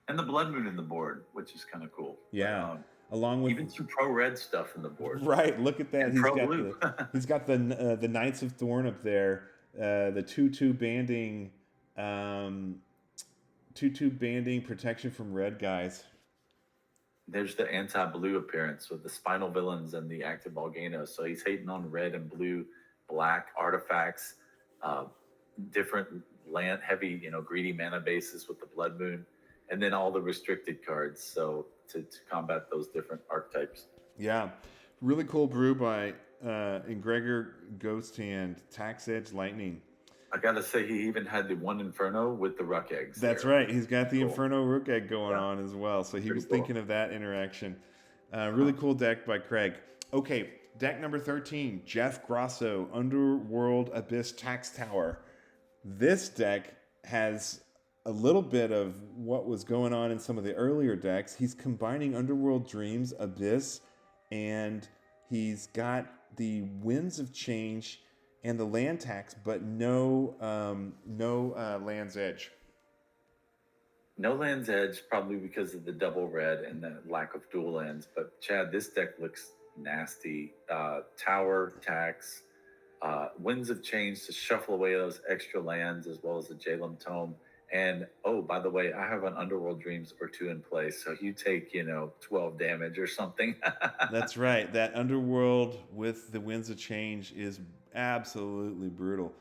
and the Blood Moon in the board, which is kind of cool. Yeah, along with even some pro red stuff in the board. Right, look at that. And pro blue. He's got the Knights of Thorn up there, the 2/2 banding, 2/2 banding protection from red guys. There's the anti-blue appearance with the Spinal Villains and the active volcanoes. So he's hating on red and blue, black artifacts, different land heavy, you know, greedy mana bases with the Blood Moon, and then all the restricted cards. So to combat those different archetypes. Yeah, really cool brew by Engregor Ghost Hand, Tax Edge Lightning. I gotta say, he even had the one Inferno with the Rook Eggs. That's right. He's got the Inferno Rook Egg going on as well. So he was thinking of that interaction. Really cool deck by Craig. Okay, deck number 13, Jeff Grosso, Underworld Abyss Tax Tower. This deck has a little bit of what was going on in some of the earlier decks. He's combining Underworld Dreams, Abyss, and he's got the Winds of Change and the land tax, but no Land's Edge. No Land's Edge, probably because of the double red and the lack of dual lands. But Chad, this deck looks nasty. Tower, tax, Winds of Change to shuffle away those extra lands, as well as the Jalem Tome. And oh, by the way, I have an Underworld Dreams or 2 in place, so you take 12 damage or something. That's right. That Underworld with the Winds of Change is absolutely brutal.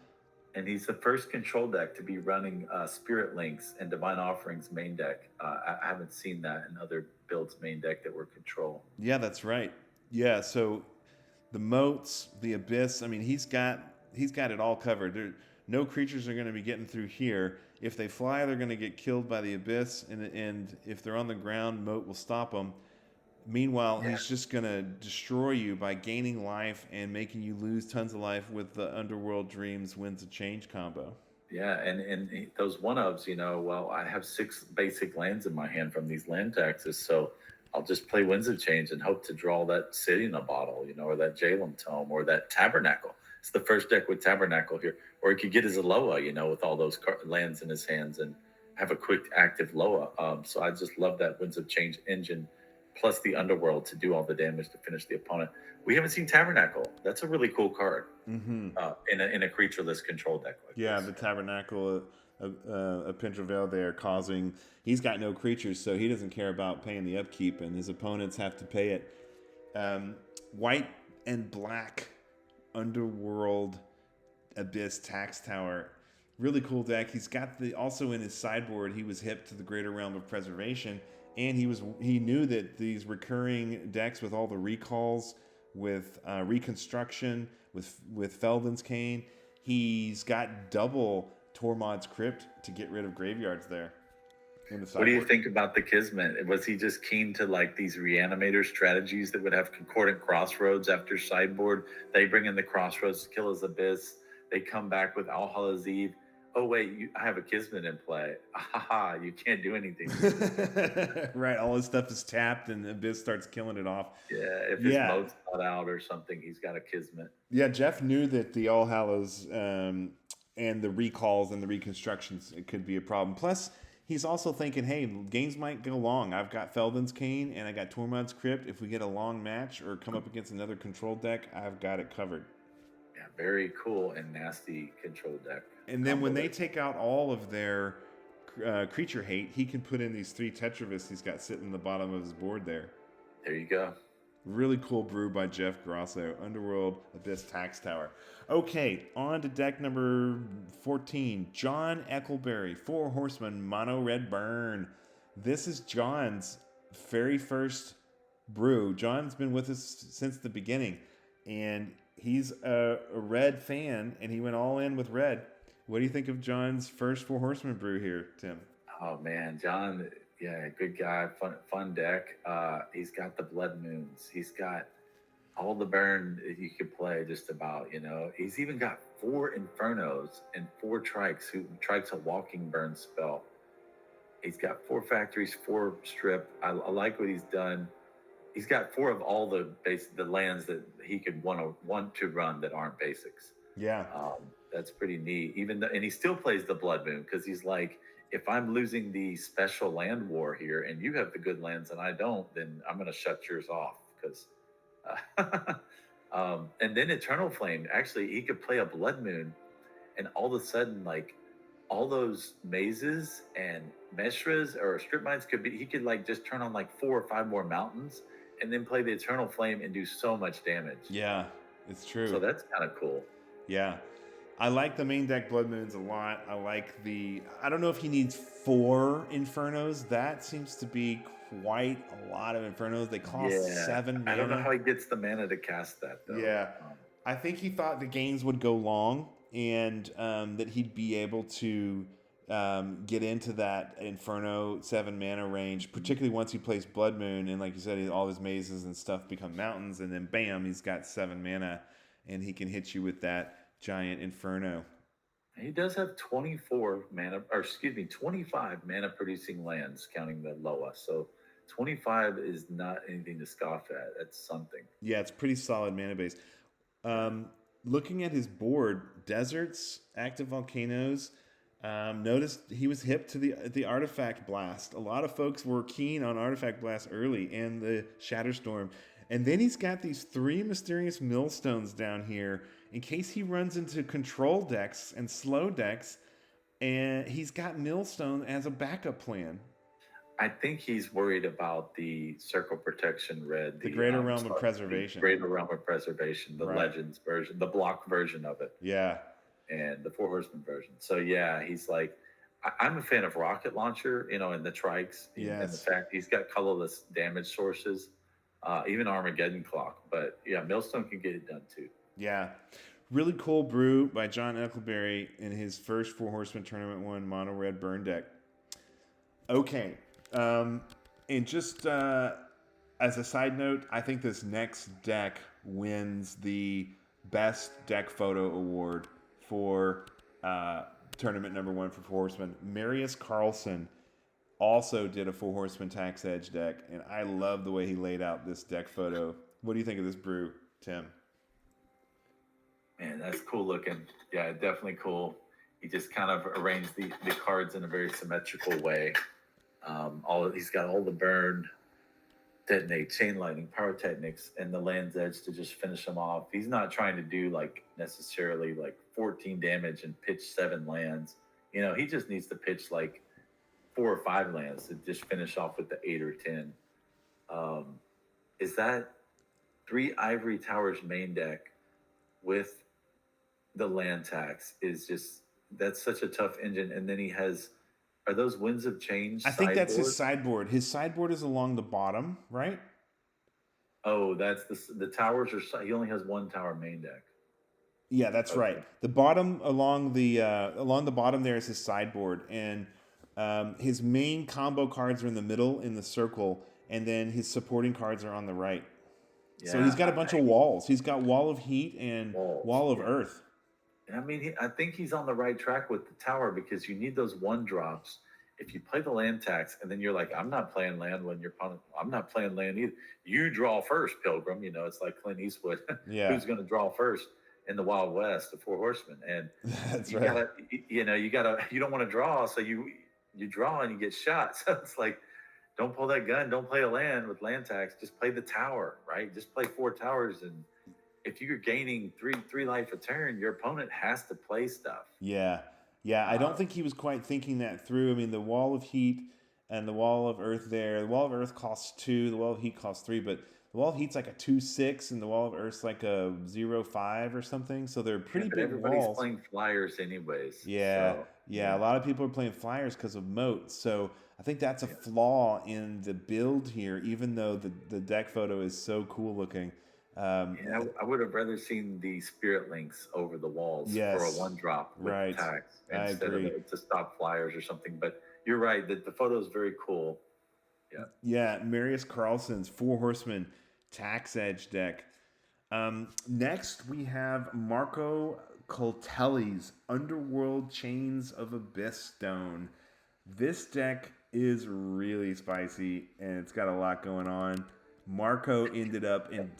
And he's the first control deck to be running Spirit Links and Divine Offerings main deck. I haven't seen that in other builds main deck that were control. Yeah, that's right. Yeah, so the moats, the Abyss, I mean, he's got it all covered. No creatures are going to be getting through here. If they fly, they're going to get killed by the Abyss, and if they're on the ground, moat will stop them. Meanwhile, he's just going to destroy you by gaining life and making you lose tons of life with the Underworld Dreams Winds of Change combo. Yeah, and those one-ofs, well, I have 6 basic lands in my hand from these land taxes, so I'll just play Winds of Change and hope to draw that City in a Bottle, or that Jalem Tome, or that Tabernacle. It's the first deck with Tabernacle here. Or he could get his Aloha, with all those lands in his hands and have a quick active Loa. So I just love that Winds of Change engine, plus the Underworld to do all the damage to finish the opponent. We haven't seen Tabernacle. That's a really cool card in a creatureless control deck like this. The Tabernacle, a Pentravale there causing... He's got no creatures, so he doesn't care about paying the upkeep, and his opponents have to pay it. White and black Underworld Abyss Tax Tower. Really cool deck. He's got also in his sideboard, he was hip to the Greater Realm of Preservation, and he knew that these recurring decks with all the recalls, with Reconstruction, with Felden's Cane, he's got double Tormod's Crypt to get rid of graveyards there. What do you think about the Kismet? Was he just keen to these reanimator strategies that would have concordant crossroads after sideboard? They bring in the crossroads to kill his Abyss. They come back with Alhala's Eve. Oh, wait, I have a Kismet in play. Aha, you can't do anything. Right, all his stuff is tapped and Abyss starts killing it off. Yeah, if his mode's not out or something, he's got a Kismet. Yeah, Jeff knew that the All Hallows and the recalls and the reconstructions, it could be a problem. Plus, he's also thinking, hey, games might go long. I've got Felden's Cane and I got Tormod's Crypt. If we get a long match or come up against another control deck, I've got it covered. Yeah, very cool and nasty control deck. And then when they take out all of their creature hate, he can put in these 3 Tetravis he's got sitting in the bottom of his board there. There you go. Really cool brew by Jeff Grosso, Underworld Abyss Tax Tower. Okay, on to deck number 14. John Eckleberry, 4 Horsemen, Mono Red Burn. This is John's very first brew. John's been with us since the beginning, and he's a red fan, and he went all in with red. What do you think of John's first 4 Horsemen brew here, Tim? Oh, man, John... Yeah, good guy, fun deck. He's got the Blood Moons. He's got all the burn you could play just about, you know. He's even got 4 Infernos and 4 Trikes. Trike's a walking burn spell. He's got 4 Factories, 4 Strip. I like what he's done. He's got 4 of all the lands that he could want to run that aren't basics. Yeah. That's pretty neat. And he still plays the Blood Moon because he's like, if I'm losing the special land war here and you have the good lands and I don't, then I'm going to shut yours off. Because, and then Eternal Flame, actually, he could play a Blood Moon, and all of a sudden, like, all those mazes and Meshras or strip mines he could like just turn on like 4 or 5 more mountains and then play the Eternal Flame and do so much damage. Yeah, it's true. So that's kind of cool. Yeah. I like the main deck Blood Moons a lot. I don't know if he needs 4 Infernos. That seems to be quite a lot of Infernos. They cost 7 mana. I don't know how he gets the mana to cast that, though. Yeah. I think he thought the games would go long and that he'd be able to get into that Inferno 7 mana range, particularly once he plays Blood Moon. And like you said, all his mazes and stuff become mountains. And then bam, he's got 7 mana and he can hit you with that giant Inferno. He does have 25 mana producing lands, counting the Loa. So 25 is not anything to scoff at. That's something. Yeah, it's pretty solid mana base. Looking at his board, deserts, active volcanoes. Noticed he was hip to the Artifact Blast. A lot of folks were keen on Artifact Blast early and the Shatterstorm. And then he's got these 3 mysterious millstones down here in case he runs into control decks and slow decks, and he's got millstone as a backup plan. I think he's worried about the Circle Protection Red. The Greater Realm of Preservation. The Greater Realm of Preservation, the Legends version, the block version of it. Yeah. And the 4 Horsemen version. So yeah, he's like, I'm a fan of Rocket Launcher, and the Trikes. Yes. And the fact he's got colorless damage sources. Even Armageddon Clock. But yeah, Millstone can get it done too. Yeah. Really cool brew by John Eckleberry in his first 4 Horsemen Tournament 1 Mono Red Burn deck. Okay. And just as a side note, I think this next deck wins the Best Deck Photo Award for Tournament number 1 for 4 Horsemen. Marius Carlson also did a 4 Horsemen Tax Edge deck, and I love the way he laid out this deck photo. What do you think of this brew, Tim? Man, that's cool looking. Yeah, definitely cool. He just kind of arranged the cards in a very symmetrical way. He's got all the burn, detonate, chain lightning, pyrotechnics, and the Land's Edge to just finish them off. He's not trying to do necessarily 14 damage and pitch 7 lands. He just needs to pitch 4 or 5 lands to just finish off with the 8 or 10. Is that 3 Ivory Towers main deck with the land tax that's such a tough engine. And then he has, are those Winds of Change? I think that's his sideboard. His sideboard is along the bottom, right? Oh, that's the towers he only has 1 tower main deck. Yeah, that's right. The bottom along the bottom there is his sideboard, and his main combo cards are in the middle in the circle, and then his supporting cards are on the right. Yeah, so he's got a bunch of walls. He's got Wall of Heat and Wall of Earth. I mean, I think he's on the right track with the tower because you need those 1-drops. If you play the land tax and then you're like, I'm not playing land when your opponent, I'm not playing land either. You draw first, Pilgrim. It's like Clint Eastwood. Yeah. Who's going to draw first in the Wild West, the 4 Horsemen? And that's you right. You don't want to draw, so you you draw and you get shot. So it's like, don't pull that gun, don't play a land with land tax, just play the tower, right? Just play 4 towers, and if you're gaining three life a turn, your opponent has to play stuff. Yeah. Yeah, I don't Uh, think he was quite thinking that through. I mean, the wall of heat and the wall of earth there. The wall of earth costs 2, the wall of heat costs 3, but the wall of heat's like a 2-6 and the wall of earth's like a 0-5 or something. So they're yeah, pretty but big everybody's walls. playing flyers anyways. Yeah. So Yeah, a yeah, lot of people are playing flyers because of moat. So I think that's a yeah. flaw in the build here, even though the deck photo is so cool looking. Um, Yeah, I would have rather seen the spirit links over the walls for a yes, 1-drop with right. tax I instead of agree. it to stop flyers or something. But you're right that the photo is very cool. Yeah. Yeah, Marius Carlson's 4 Horsemen tax edge deck. Next, we have Marco Coltelli's Underworld Chains of Abyss Stone. This deck is really spicy and it's got a lot going on. Marco ended up in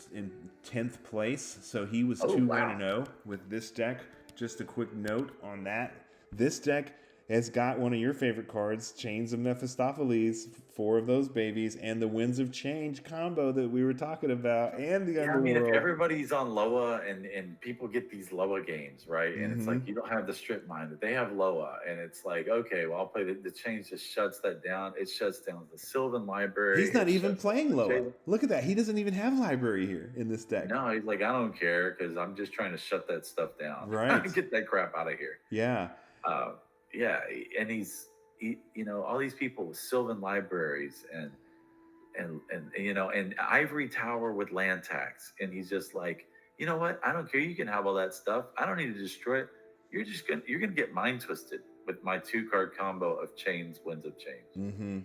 10th place, so he was Oh 2-1 wow. 0 with this deck. Just a quick note on that. This deck has got one of your favorite cards, Chains of Mephistopheles, 4 of those babies, and the Winds of Change combo that we were talking about, and the Yeah, I mean, if Underworld. everybody's on Loa and people get these Loa games, right? And it's Mm-hmm. like you don't have the strip mine, that they have Loa, and it's like, okay, well, I'll play the change just shuts that down. It shuts down the Sylvan Library. He's not It even shuts playing down the Loa. Jade. Look at that. He doesn't even have library here in this deck. No, he's like, I don't care because I'm just trying to shut that stuff down. Right. Get that crap out of here. Yeah. Uh, yeah, and you know, all these people with Sylvan Libraries and you know, and Ivory Tower with land tax, and he's just like, you know what? I don't care. You can have all that stuff. I don't need to destroy it. You're gonna get mind twisted with my 2-card combo of chains, winds of change. Mm-hmm.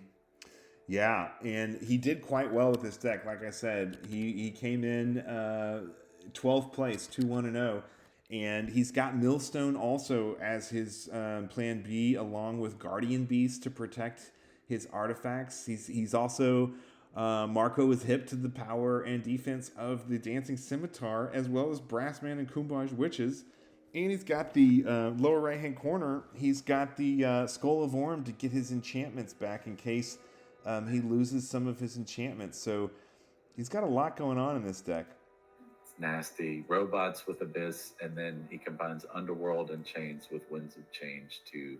Yeah, and he did quite well with this deck. Like I said, he came in 12th place, 2-1 0, and he's got Millstone also as his plan B, along with Guardian Beast to protect his artifacts. He's also Marco is hip to the power and defense of the Dancing Scimitar, as well as Brassman and Kumbaj Witches. And he's got the lower right hand corner. He's got the Skull of Orm to get his enchantments back in case he loses some of his enchantments. So he's got a lot going on in this deck. It's nasty. Robots with Abyss, and then he combines Underworld and Chains with Winds of Change to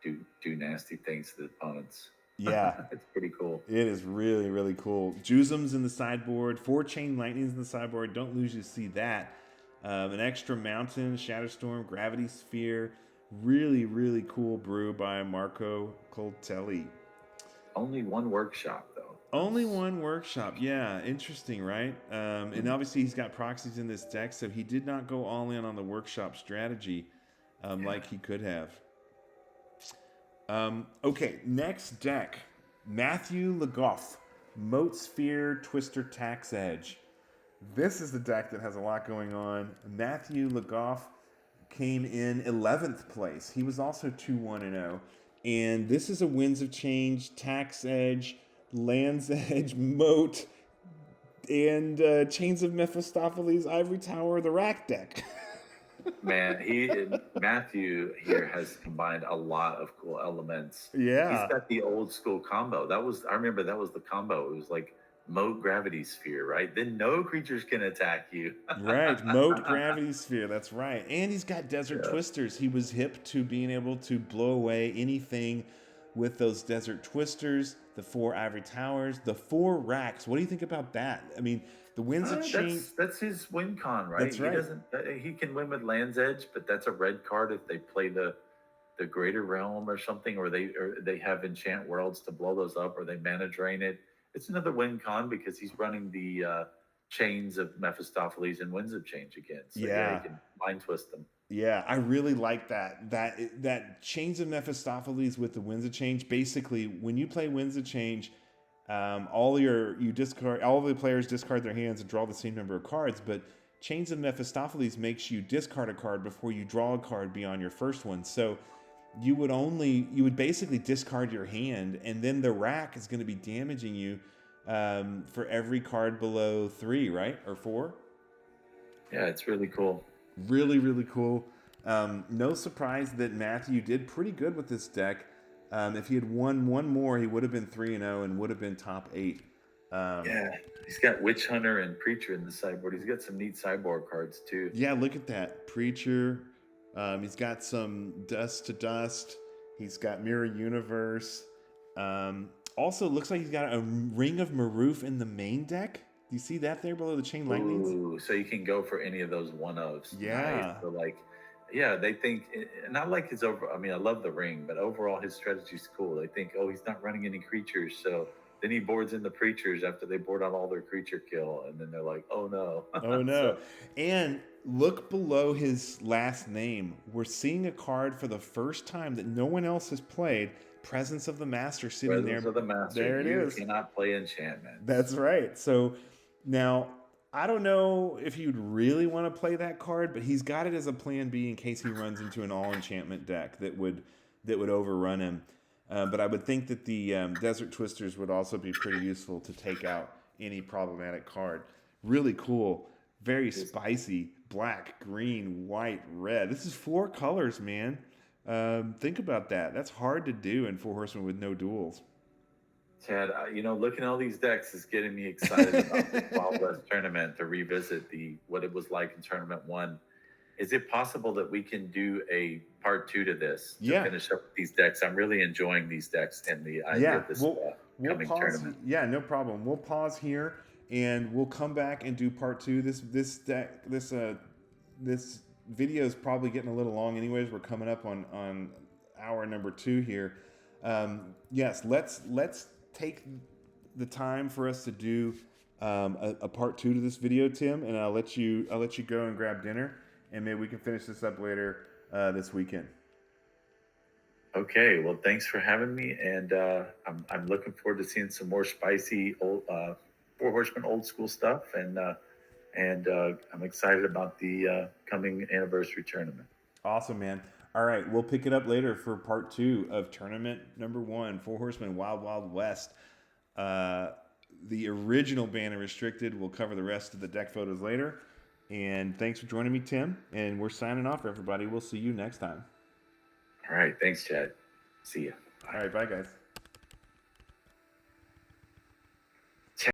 do nasty things to the opponents. Yeah. It's pretty cool. It is really, really cool. Jusum's in the sideboard. 4 Chain Lightnings in the sideboard. Don't lose you see that. An extra mountain, Shatterstorm, Gravity Sphere. Really, really cool brew by Marco Coltelli. Only 1 workshop though. Only 1 workshop. Yeah, interesting, right? And obviously he's got proxies in this deck, so he did not go all in on the workshop strategy like he could have. Okay, next deck. Matthew Legoff, Moat Sphere Twister Tax Edge. This is the deck that has a lot going on. Matthew Legoff came in 11th place. He was also 2-1 0. And this is a Winds of Change, Tax Edge, Lands Edge, Moat, and Chains of Mephistopheles, Ivory Tower, the Rack deck. Man, Matthew here has combined a lot of cool elements. Yeah. He's got the old school combo. I remember that was the combo. It was like Moat Gravity Sphere, right? Then no creatures can attack you. Right, Moat Gravity Sphere, that's right. And he's got Desert Twisters. He was hip to being able to blow away anything with those Desert Twisters, the 4 Ivory Towers, the 4 Racks. What do you think about that? I mean, the Winds of Change. That's his win con, right? That's right. He can win with Land's Edge, but that's a red card if they play the Greater Realm or something, or they have Enchant Worlds to blow those up, or they mana drain it. It's another win con because he's running the Chains of Mephistopheles and Winds of Change again. So yeah, he can mind twist them. Yeah, I really like that. That Chains of Mephistopheles with the Winds of Change. Basically, when you play Winds of Change, all the players discard their hands and draw the same number of cards. But Chains of Mephistopheles makes you discard a card before you draw a card beyond your first one. So you would basically discard your hand, and then the rack is going to be damaging you for every card below 3, right? Or 4? Yeah, it's really cool. Really, really cool. No surprise that Matthew did pretty good with this deck. If he had won one more, he would have been 3-0 and would have been top 8. Yeah, he's got Witch Hunter and Preacher in the sideboard. He's got some neat sideboard cards too. Yeah, look at that. Preacher. He's got some Dust to Dust. He's got Mirror Universe. Also, looks like he's got a Ring of Maroof in the main deck. Do you see that there below the Chain Lightnings? Ooh, so you can go for any of those 1/ofs. Yeah. Nice. So like, yeah, they think, and I like his over. I mean, I love the ring, but overall his strategy's cool. They think, oh, he's not running any creatures, so then he boards in the Preachers after they board out all their creature kill, and then they're like, oh no. Oh no. And look below his last name. We're seeing a card for the first time that no one else has played. Presence of the Master sitting there. Presence of the Master. There it is. You cannot play enchantment. That's right. So now I don't know if you'd really want to play that card, but he's got it as a plan B in case he runs into an all enchantment deck that would overrun him. But I would think that the Desert Twisters would also be pretty useful to take out any problematic card. Really cool. Very spicy. Black, green, white, red. This is 4 colors, man. Think about that. That's hard to do in 4 Horsemen with no duels. Chad, looking at all these decks is getting me excited about the Wild West tournament to revisit what it was like in Tournament 1. Is it possible that we can do a part 2 to this to finish up these decks? I'm really enjoying these decks and the idea of this coming tournament. Yeah, no problem. We'll pause here and we'll come back and do part 2. This video is probably getting a little long anyways. We're coming up on hour number 2 here. Yes, let's take the time for us to do a part 2 to this video, Tim, and I'll let you go and grab dinner, and maybe we can finish this up later this weekend. Okay, well, thanks for having me, and I'm looking forward to seeing some more spicy old 4 Horsemen old school stuff, and I'm excited about the coming anniversary tournament. Awesome, man. All right, we'll pick it up later for part 2 of tournament number 1, 4 Horsemen Wild Wild West. The original banner restricted. We'll cover the rest of the deck photos later. And thanks for joining me, Tim. And we're signing off, everybody. We'll see you next time. All right, thanks, Chad. See ya. All right, bye, guys.